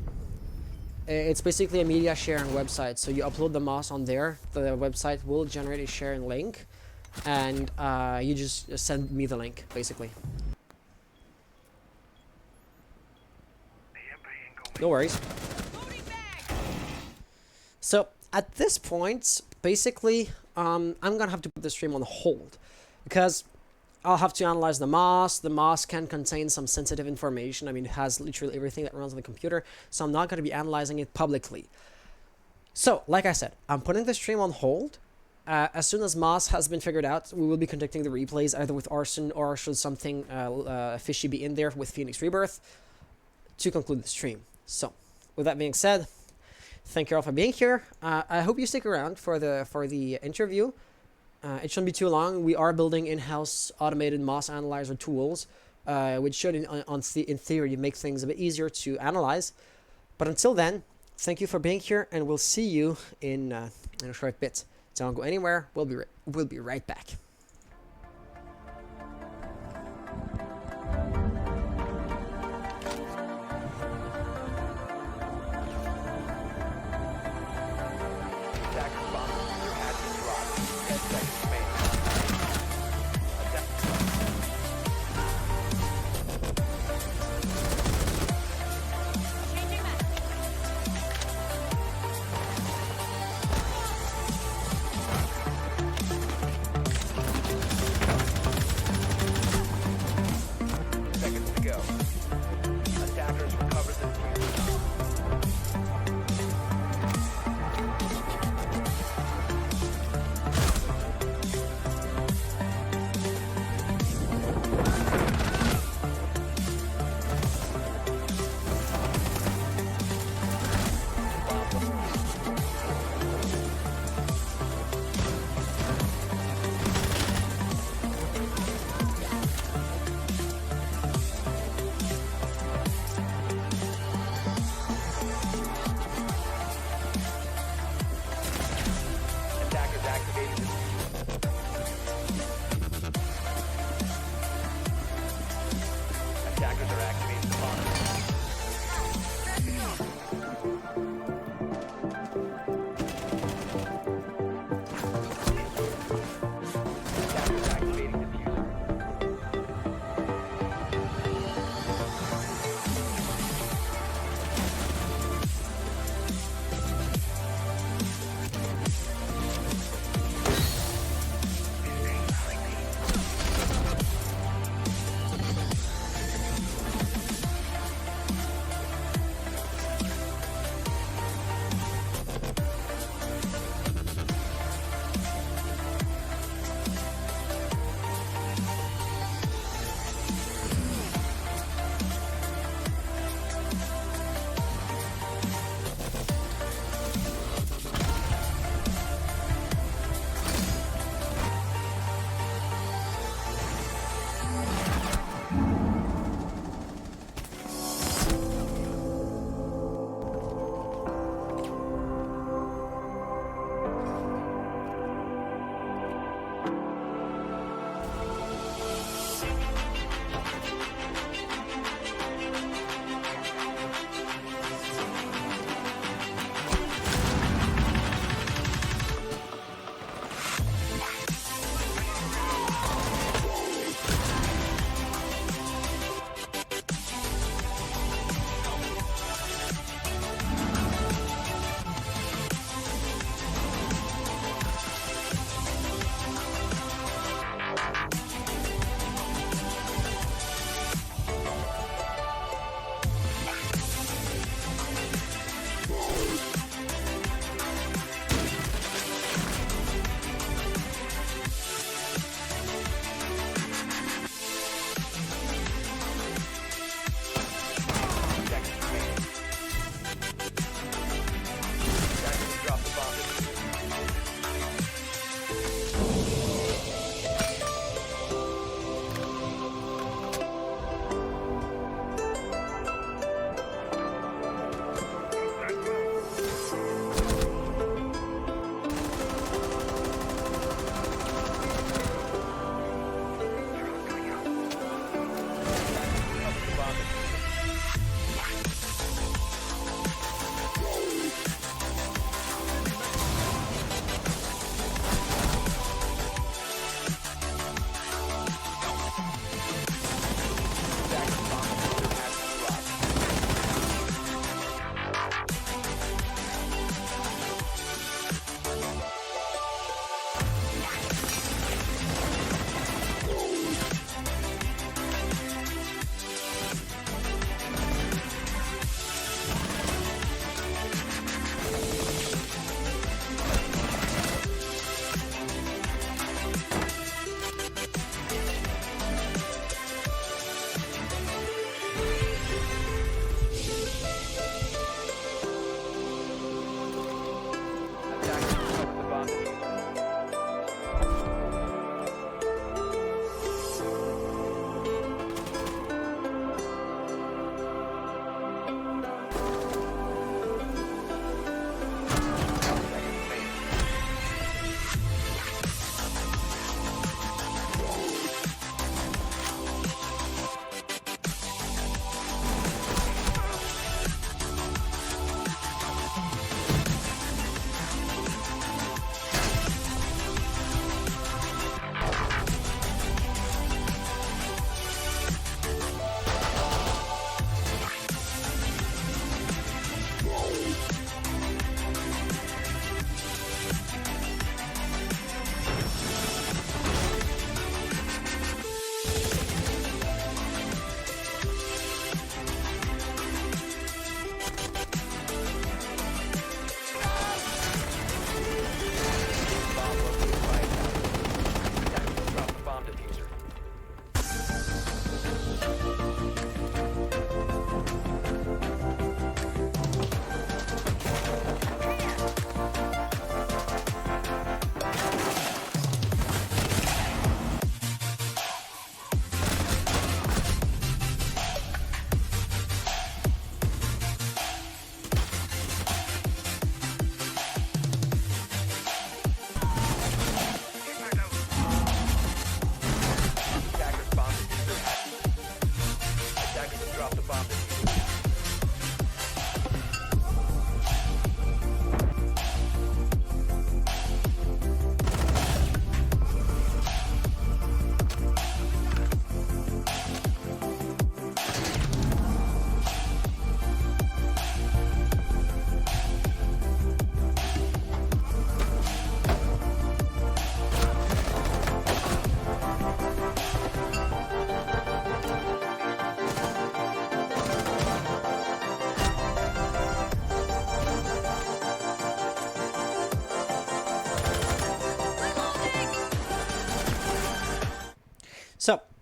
It's basically a media sharing website, so you upload the moss on there. The website will generate a sharing link, and you just send me the link, basically. No worries. So at this point, basically, I'm gonna have to put the stream on hold, because I'll have to analyze the moss. The moss can contain some sensitive information. I mean, it has literally everything that runs on the computer, so I'm not going to be analyzing it publicly. So, like I said, I'm putting the stream on hold. As soon as moss has been figured out, we will be conducting the replays either with Arson, or should something fishy be in there with Phoenix Rebirth, to conclude the stream. So, with that being said, thank you all for being here. I hope you stick around for the interview. It shouldn't be too long. We are building in-house automated moss analyzer tools, which should, in theory, make things a bit easier to analyze. But until then, thank you for being here, and we'll see you in a short bit. Don't go anywhere. We'll be right back. Attackers bomb diffuser has been dropped. 10 seconds remaining.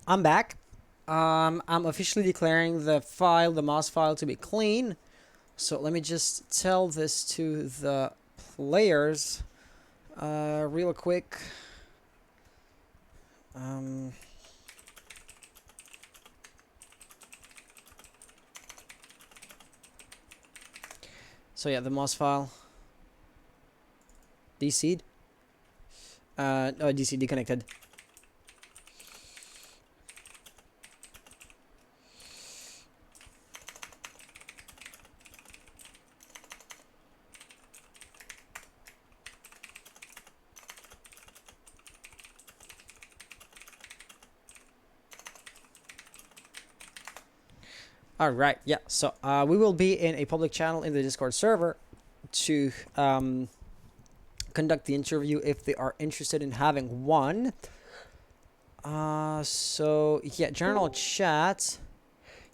I'm back. I'm officially declaring the MOS file to be clean. So let me just tell this to the players real quick. So yeah, the MOS file. DC'd. No, DC deconnected. All right, yeah. So we will be in a public channel in the Discord server to conduct the interview if they are interested in having one. So yeah, general chat.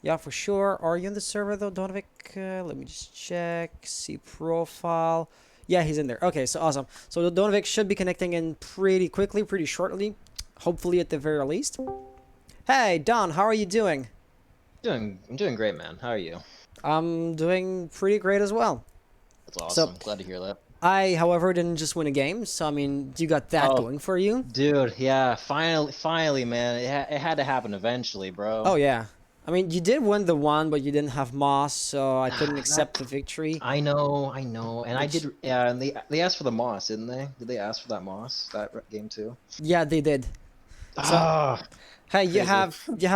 Yeah, for sure. Are you in the server though, Donovic? Let me just check. See profile. Yeah, he's in there. Okay, so awesome. So Donovic should be connecting in pretty quickly, pretty shortly. Hopefully at the very least. Hey, Don, how are you doing? I'm doing great, man. How are you? I'm doing pretty great as well. That's awesome. Glad to hear that. I, however, didn't just win a game, so I mean, you got that going for you. Dude, yeah, finally, man. It had to happen eventually, bro. Oh yeah. I mean, you did win the one, but you didn't have Moss, so I couldn't accept the victory. I know. And I did. Yeah, and they asked for the Moss, didn't they? Did they ask for that Moss that game too? Yeah, they did. So, hey, you have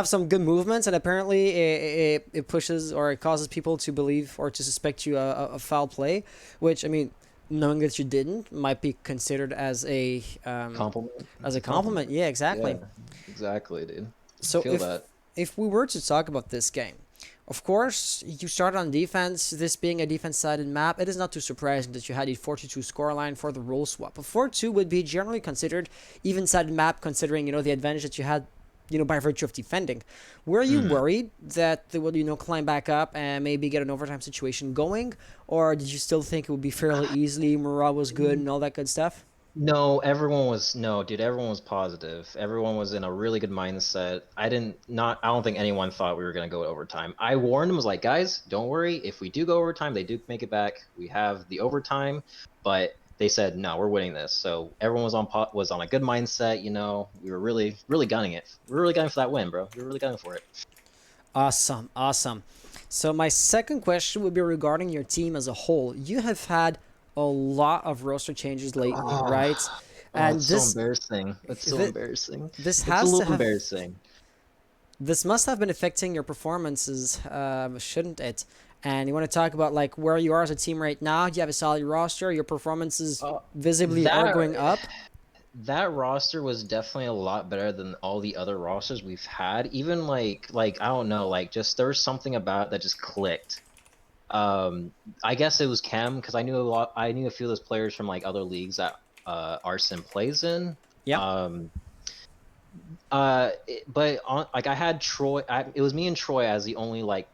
some good movements, and apparently it pushes or it causes people to believe or to suspect you a foul play, which I mean, knowing that you didn't might be considered as a compliment. As a compliment, yeah, exactly. Yeah, exactly, dude. So Feel that. If we were to talk about this game, of course, you start on defense. This being a defense-sided map, it is not too surprising that you had a 4-2 scoreline for the role swap. A 4-2 would be generally considered even-sided map, considering, you know, the advantage that you had, you know, by virtue of defending. Were you worried that they would, you know, climb back up and maybe get an overtime situation going? Or did you still think it would be fairly easily, morale was good and all that good stuff? No, everyone was positive. Everyone was in a really good mindset. I don't think anyone thought we were going to go to overtime. I warned them, was like, guys, don't worry. If we do go overtime, they do make it back. We have the overtime, but they said, no, we're winning this. So everyone was on a good mindset. You know, we were really, really gunning it. We were really gunning for that win, bro. We were really gunning for it. Awesome. So my second question would be regarding your team as a whole. You have had a lot of roster changes lately, right? And it's so embarrassing. It's so embarrassing. This it's has a little to have, embarrassing. This must have been affecting your performances, shouldn't it? And you want to talk about like where you are as a team right now? Do you have a solid roster? Your performances visibly are going up? That roster was definitely a lot better than all the other rosters we've had. Even like I don't know, like just there was something about it that just clicked. I guess it was Chem because I knew a few of those players from like other leagues that Arson plays in. Yeah. But like I had Troy. It was me and Troy as the only like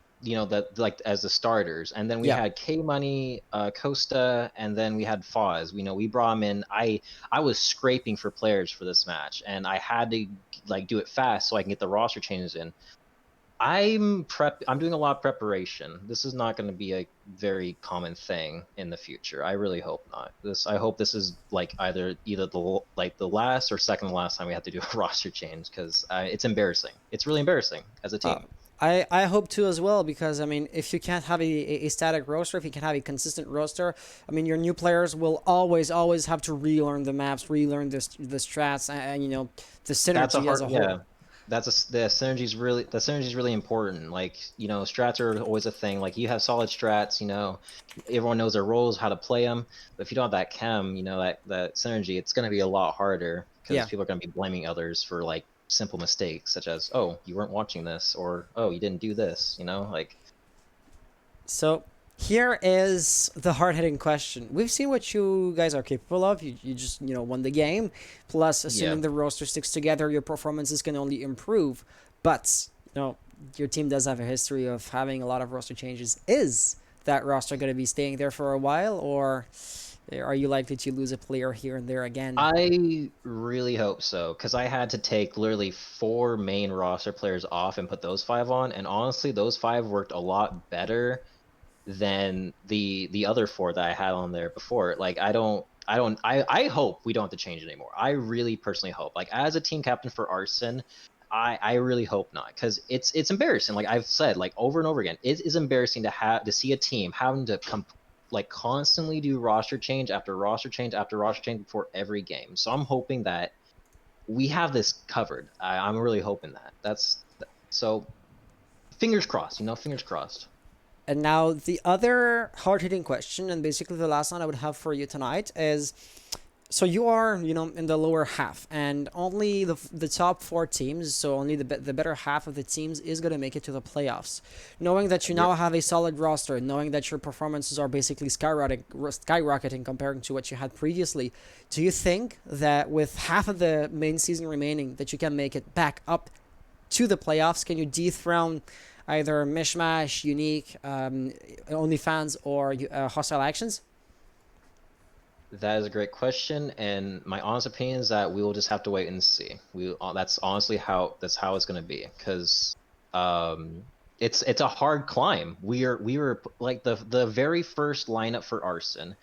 as the starters, and then we had K Money, Costa, and then we had Foz. We brought him in. I was scraping for players for this match, and I had to like do it fast so I can get the roster changes in. I'm doing a lot of preparation. This is not going to be a very common thing in the future. I really hope not. I hope this is like either the last or second to last time we have to do a roster change because it's embarrassing. It's really embarrassing as a team. I hope to as well because I mean if you can't have a static roster, if you can have a consistent roster, I mean your new players will always have to relearn the maps, relearn the strats, and you know the synergy as a whole. Yeah. The synergy's really important. Like, strats are always a thing. Like, you have solid strats, everyone knows their roles, how to play them. But if you don't have that chem, that synergy, it's going to be a lot harder because people are going to be blaming others for like simple mistakes, such as, oh, you weren't watching this, or oh, you didn't do this. So here is the hard-hitting question. We've seen what you guys are capable of. You just, won the game. Plus, assuming the roster sticks together, your performances can only improve. But, your team does have a history of having a lot of roster changes. Is that roster going to be staying there for a while? Or, Are you likely to lose a player here and there again? I really hope so, because I had to take literally 4 main roster players off and put those 5 on, and honestly, those 5 worked a lot better than the other 4 that I had on there before. Like I hope we don't have to change it anymore. I really personally hope. Like as a team captain for Arson, I really hope not, because it's embarrassing. Like I've said like over and over again, it is embarrassing to see a team having to like constantly do roster change after roster change after roster change before every game. So I'm hoping that we have this covered. I'm really hoping that. So fingers crossed, fingers crossed. And now the other hard-hitting question, and basically the last one I would have for you tonight is, so you are, in the lower half, and only the top 4 teams, so only the better half of the teams is going to make it to the playoffs. Knowing that you now have a solid roster, knowing that your performances are basically skyrocketing compared to what you had previously, do you think that with half of the main season remaining that you can make it back up to the playoffs? Can you dethrone either Mishmash, Unique, OnlyFans, or Hostile Actions? That is a great question, and my honest opinion is that we will just have to wait and see. That's honestly how it's going to be, because it's a hard climb. We were like the very first lineup for Arson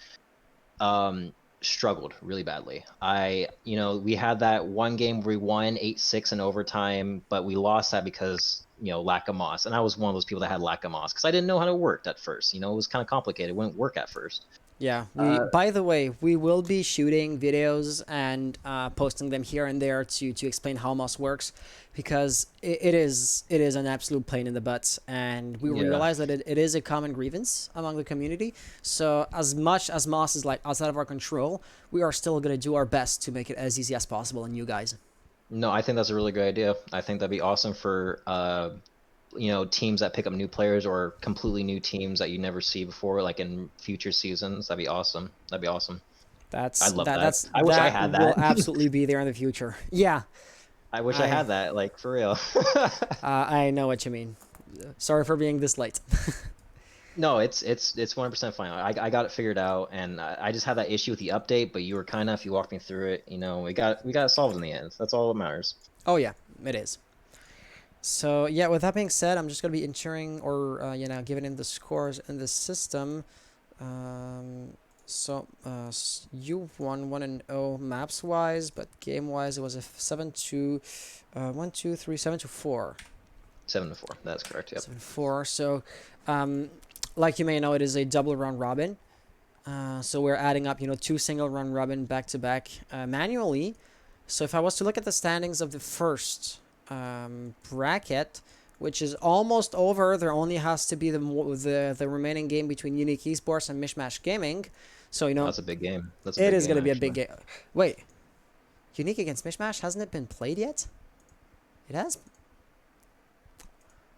struggled really badly. We had that one game where we won 8-6 in overtime, but we lost that because lack of moss, and I was one of those people that had lack of moss because I didn't know how to work at first. It was kind of complicated. It wouldn't work at first. Yeah, by the way, we will be shooting videos and posting them here and there to explain how moss works, because it is an absolute pain in the butt, and we realize that it is a common grievance among the community. So as much as moss is like outside of our control, we are still going to do our best to make it as easy as possible on you guys. No, I think that's a really good idea. I think that'd be awesome for teams that pick up new players or completely new teams that you never see before, like in future seasons. That'd be awesome. I love that. I wish I had that. Will absolutely be there in the future. Yeah. I wish I had that, like, for real. I know what you mean. Sorry for being this late. No, it's 100% fine. I got it figured out, and I just had that issue with the update, but you walked me through it. We got it solved in the end. That's all that matters. Oh yeah, it is. So yeah, with that being said, I'm just gonna be entering or giving in the scores in the system. You won 1-0 maps wise, but game wise it was a 7-2, 7-4. 7-4. That's correct. Yep. 7-4. So, like you may know, it is a double round robin. So we're adding up, 2 single round robin back to back manually. So if I was to look at the standings of the first bracket, which is almost over, there only has to be the remaining game between Unique Esports and Mishmash Gaming. So that's a big game. It is going to be a big game. Wait, Unique against Mishmash, hasn't it been played yet? It has.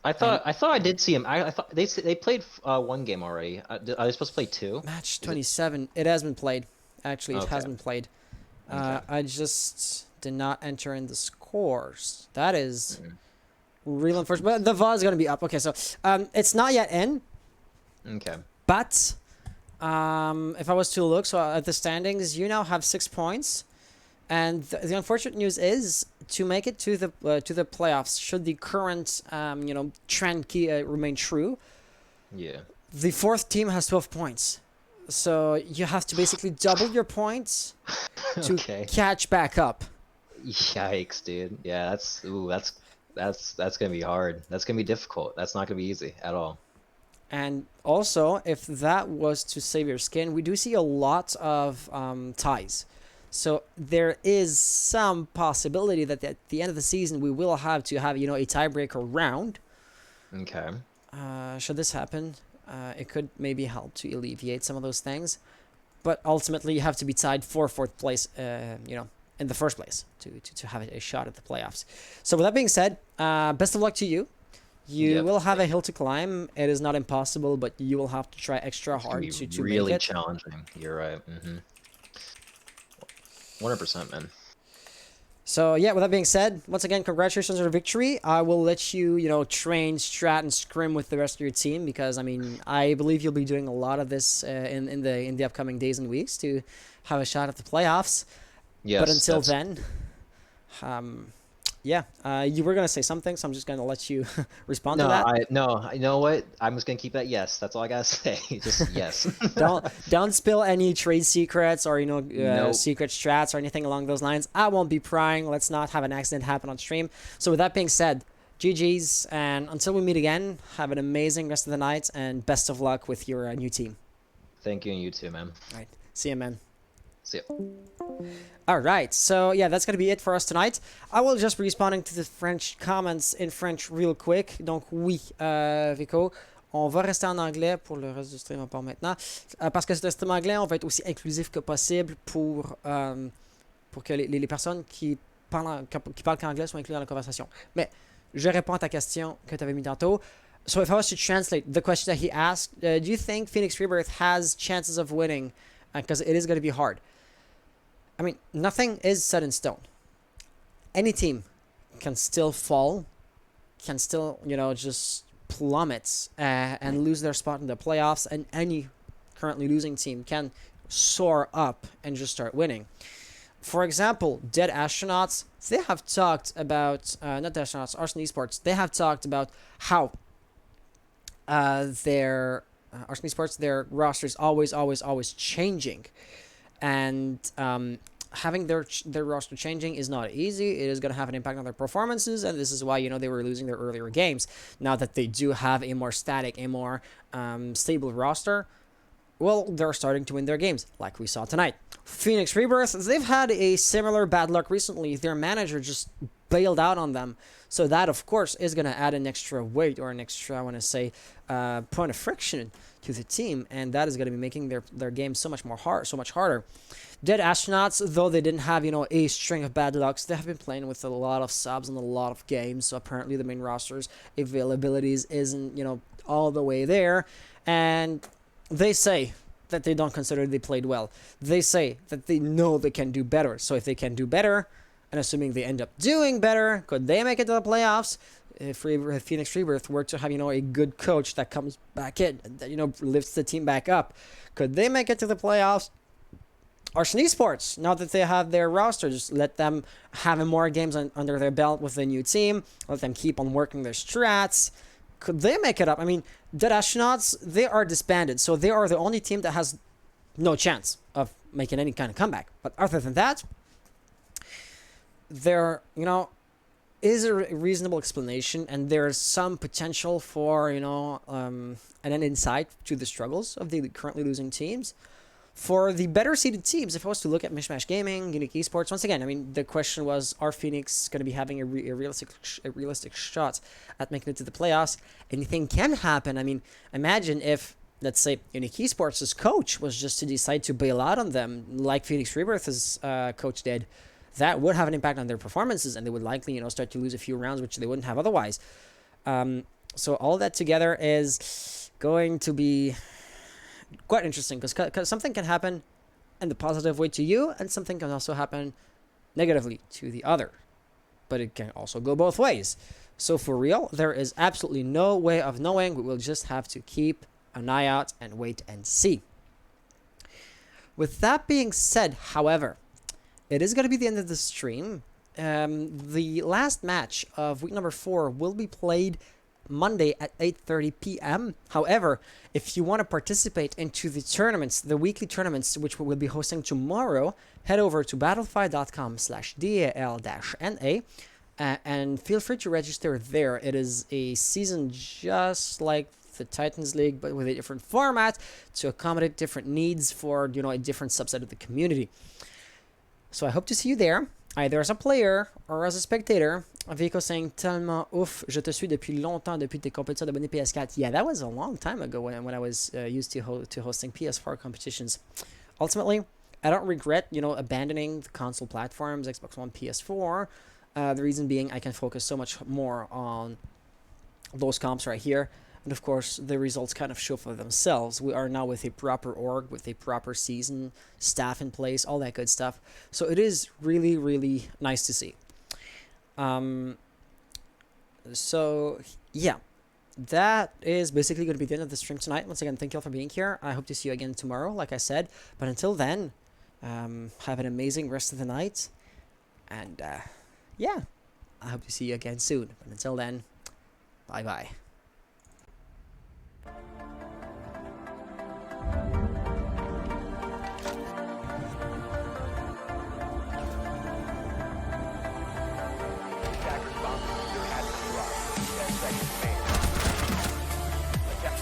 I thought I did see him. I thought they played one game already. Are they supposed to play 2? Match 27. It has been played. Actually, it has been played. Okay. I just did not enter in the scores. That is real unfortunate. But the VOD is going to be up. Okay, so it's not yet in. Okay. But if I was to look, so at the standings, you now have 6 points. And the unfortunate news is, to make it to the playoffs, should the current trend remain true, the 4th team has 12 points. So you have to basically double your points to catch back up. Yikes, dude. Yeah, that's gonna be hard. That's gonna be difficult. That's not gonna be easy at all. And also, if that was to save your skin, we do see a lot of ties. So there is some possibility that at the end of the season we will have to have a tiebreaker round. Okay. Should this happen, it could maybe help to alleviate some of those things, but ultimately you have to be tied for 4th place. In the first place to have a shot at the playoffs. So with that being said, best of luck to you. You will have a hill to climb. It is not impossible, but you will have to try extra hard to make it. Really challenging. You're right. 100%, man. So yeah, with that being said, once again, congratulations on the victory. I will let you, train, strat, and scrim with the rest of your team because I mean, I believe you'll be doing a lot of this in the upcoming days and weeks to have a shot at the playoffs. Yes, But until that's- then, yeah, you were gonna say something, so I'm just gonna let you respond to no, that. you know what? I'm just gonna keep that yes. That's all I gotta say. Just yes. Don't spill any trade secrets or Nope. secret strats or anything along those lines. I won't be prying. Let's not have an accident happen on stream. So with that being said, GG's, and until we meet again, have an amazing rest of the night and best of luck with your new team. Thank you, and you too, man. All right, see you, man. See ya. Alright, so yeah, that's gonna be it for us tonight. I will just be responding to the French comments in French real quick. Donc oui, Vico, on va rester en anglais pour le reste du stream, on part maintenant. Parce que c'est un stream anglais, on va être aussi inclusif que possible pour que les personnes qui parlent qu'anglais soient incluses dans la conversation. Mais je réponds à ta question que tu avais mis tantôt. So if I was to translate the question that he asked, do you think Phoenix Rebirth has chances of winning? Because it is going to be hard. I mean, nothing is set in stone. Any team can still fall, can still, just plummet and lose their spot in the playoffs, and any currently losing team can soar up and just start winning. For example, Dead Astronauts, they have talked about, not Dead Astronauts, Arson Esports, they have talked about how their Arson Esports, their roster is always changing. And having their roster changing is not easy. It is going to have an impact on their performances, and this is why they were losing their earlier games. Now that they do have a more static, a more stable roster, well, they're starting to win their games, like we saw tonight. Phoenix Rebirth, they've had a similar bad luck recently. Their manager just bailed out on them, so that of course is going to add an extra weight or an extra, I want to say, point of friction to the team, and that is going to be making their game so much harder. Dead Astronauts, though they didn't have a string of bad lucks, they have been playing with a lot of subs and a lot of games, so apparently the main roster's availabilities isn't all the way there, and they say that they don't consider they played well. They say that they know they can do better, so if they can do better, and assuming they end up doing better, could they make it to the playoffs? If Phoenix Rebirth were to have a good coach that comes back in, that lifts the team back up, could they make it to the playoffs? Arson Esports, now that they have their roster, just let them have more games under their belt with the new team, let them keep on working their strats. Could they make it up? I mean, Dead Astronauts, they are disbanded, so they are the only team that has no chance of making any kind of comeback. But other than that, there is a reasonable explanation, and there's some potential for an insight to the struggles of the currently losing teams. For the better seeded teams, if I was to look at Mishmash Gaming, Unique Esports, once again, I mean, the question was, are Phoenix going to be having a realistic shot at making it to the playoffs? Anything can happen. I mean, imagine if, let's say, Unique Esports' coach was just to decide to bail out on them, like Phoenix Rebirth's coach did. That would have an impact on their performances, and they would likely, start to lose a few rounds, which they wouldn't have otherwise. So all that together is going to be quite interesting, because something can happen in the positive way to you, and something can also happen negatively to the other. But it can also go both ways. So for real, there is absolutely no way of knowing. We will just have to keep an eye out and wait and see. With that being said, however, it is going to be the end of the stream. The last match of week number 4 will be played Monday at 8:30 p.m. However, if you want to participate into the tournaments, the weekly tournaments, which we will be hosting tomorrow, head over to battlefy.com/DAL-NA and feel free to register there. It is a season just like the Titans League, but with a different format to accommodate different needs for a different subset of the community. So I hope to see you there, either as a player or as a spectator. Vico saying, tellement ouf, je te suis depuis longtemps, depuis tes compétitions d'abonnés PS4. Yeah, that was a long time ago when I was used to hosting PS4 competitions. Ultimately, I don't regret, abandoning the console platforms, Xbox One, PS4. The reason being I can focus so much more on those comps right here. And of course, the results kind of show for themselves. We are now with a proper org, with a proper season, staff in place, all that good stuff. So it is really, really nice to see. So yeah, that is basically going to be the end of the stream tonight. Once again, thank you all for being here. I hope to see you again tomorrow, like I said. But until then, have an amazing rest of the night. And yeah, I hope to see you again soon. But until then, bye-bye. Attack response leader has been dropped. 10 seconds remaining. Attack.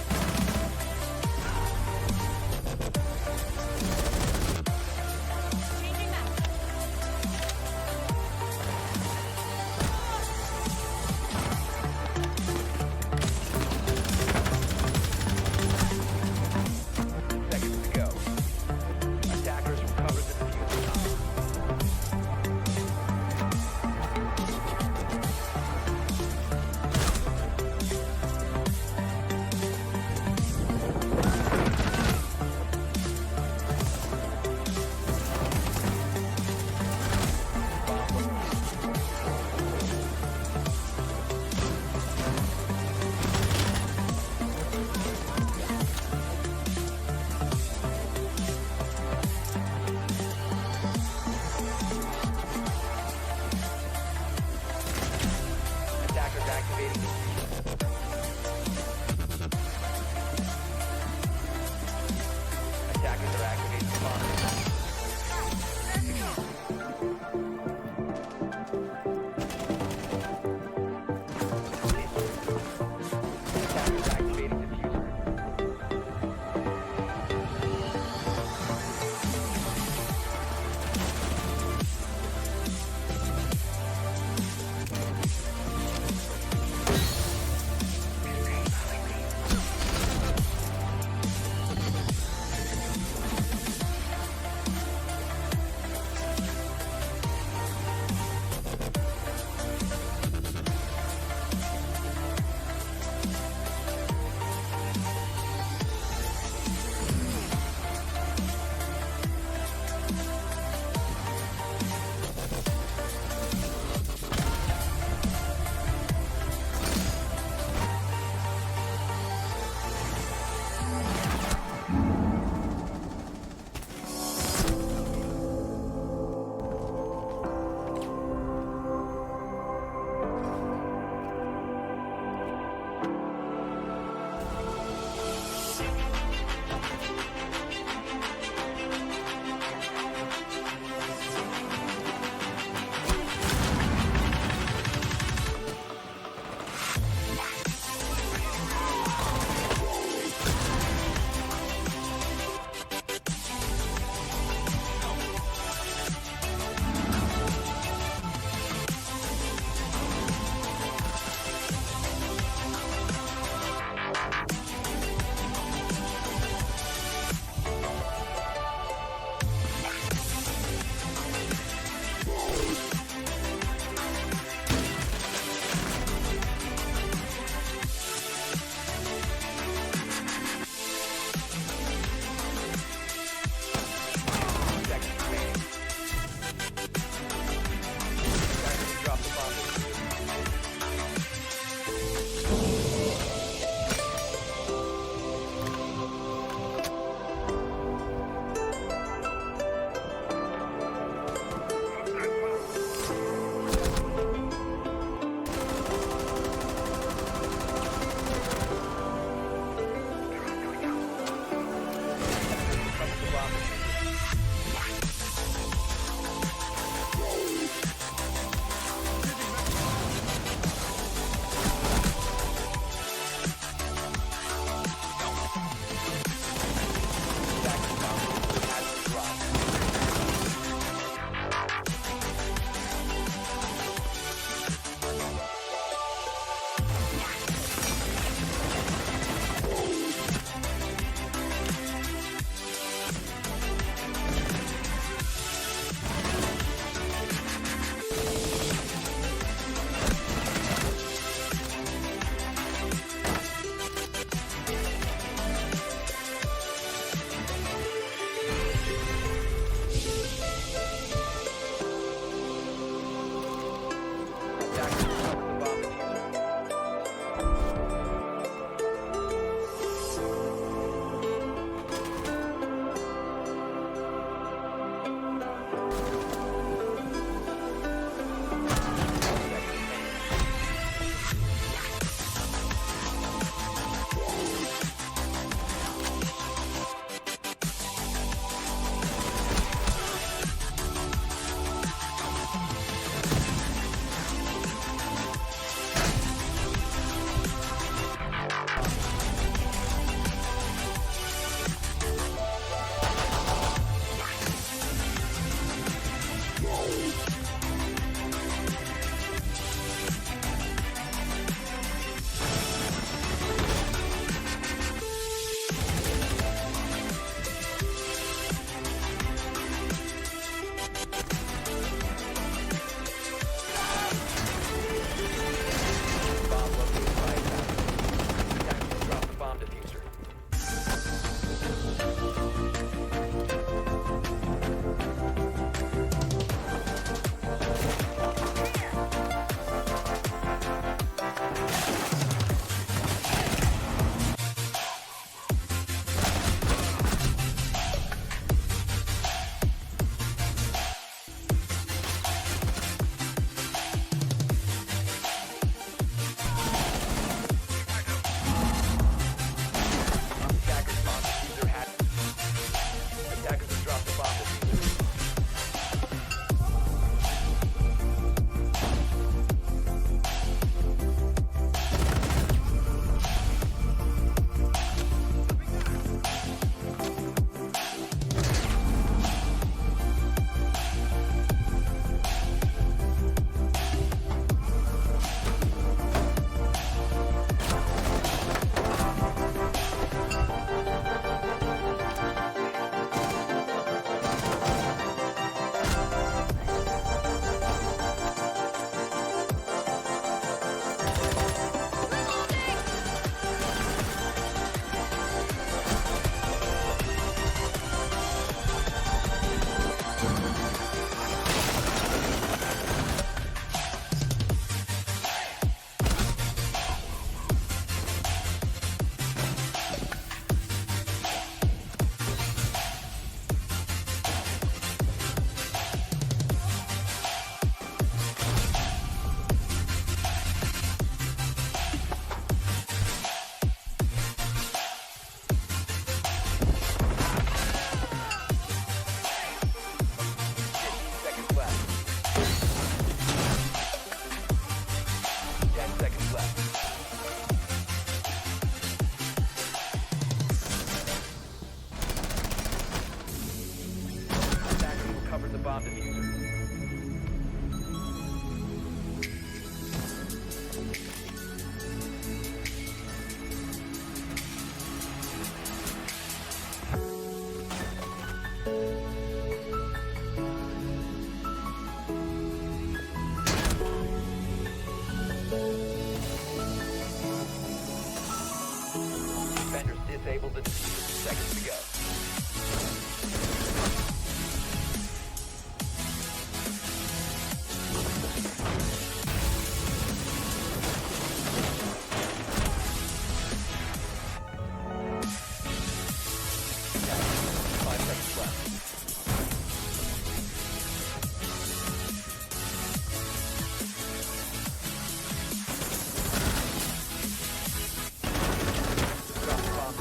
the diffuser. Seconds to go. Down. 5 seconds left. Drop the bomb.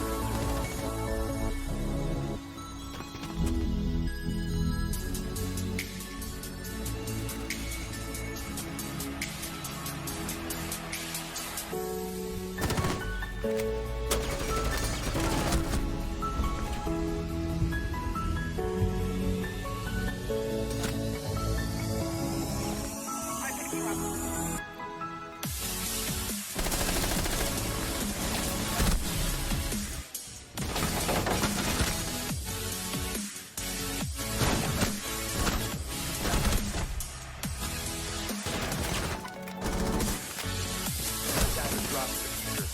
Attackers drop the diffuser.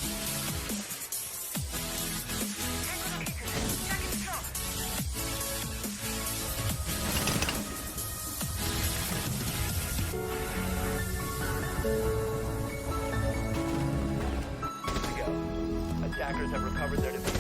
To go. Attackers have recovered their diffuser.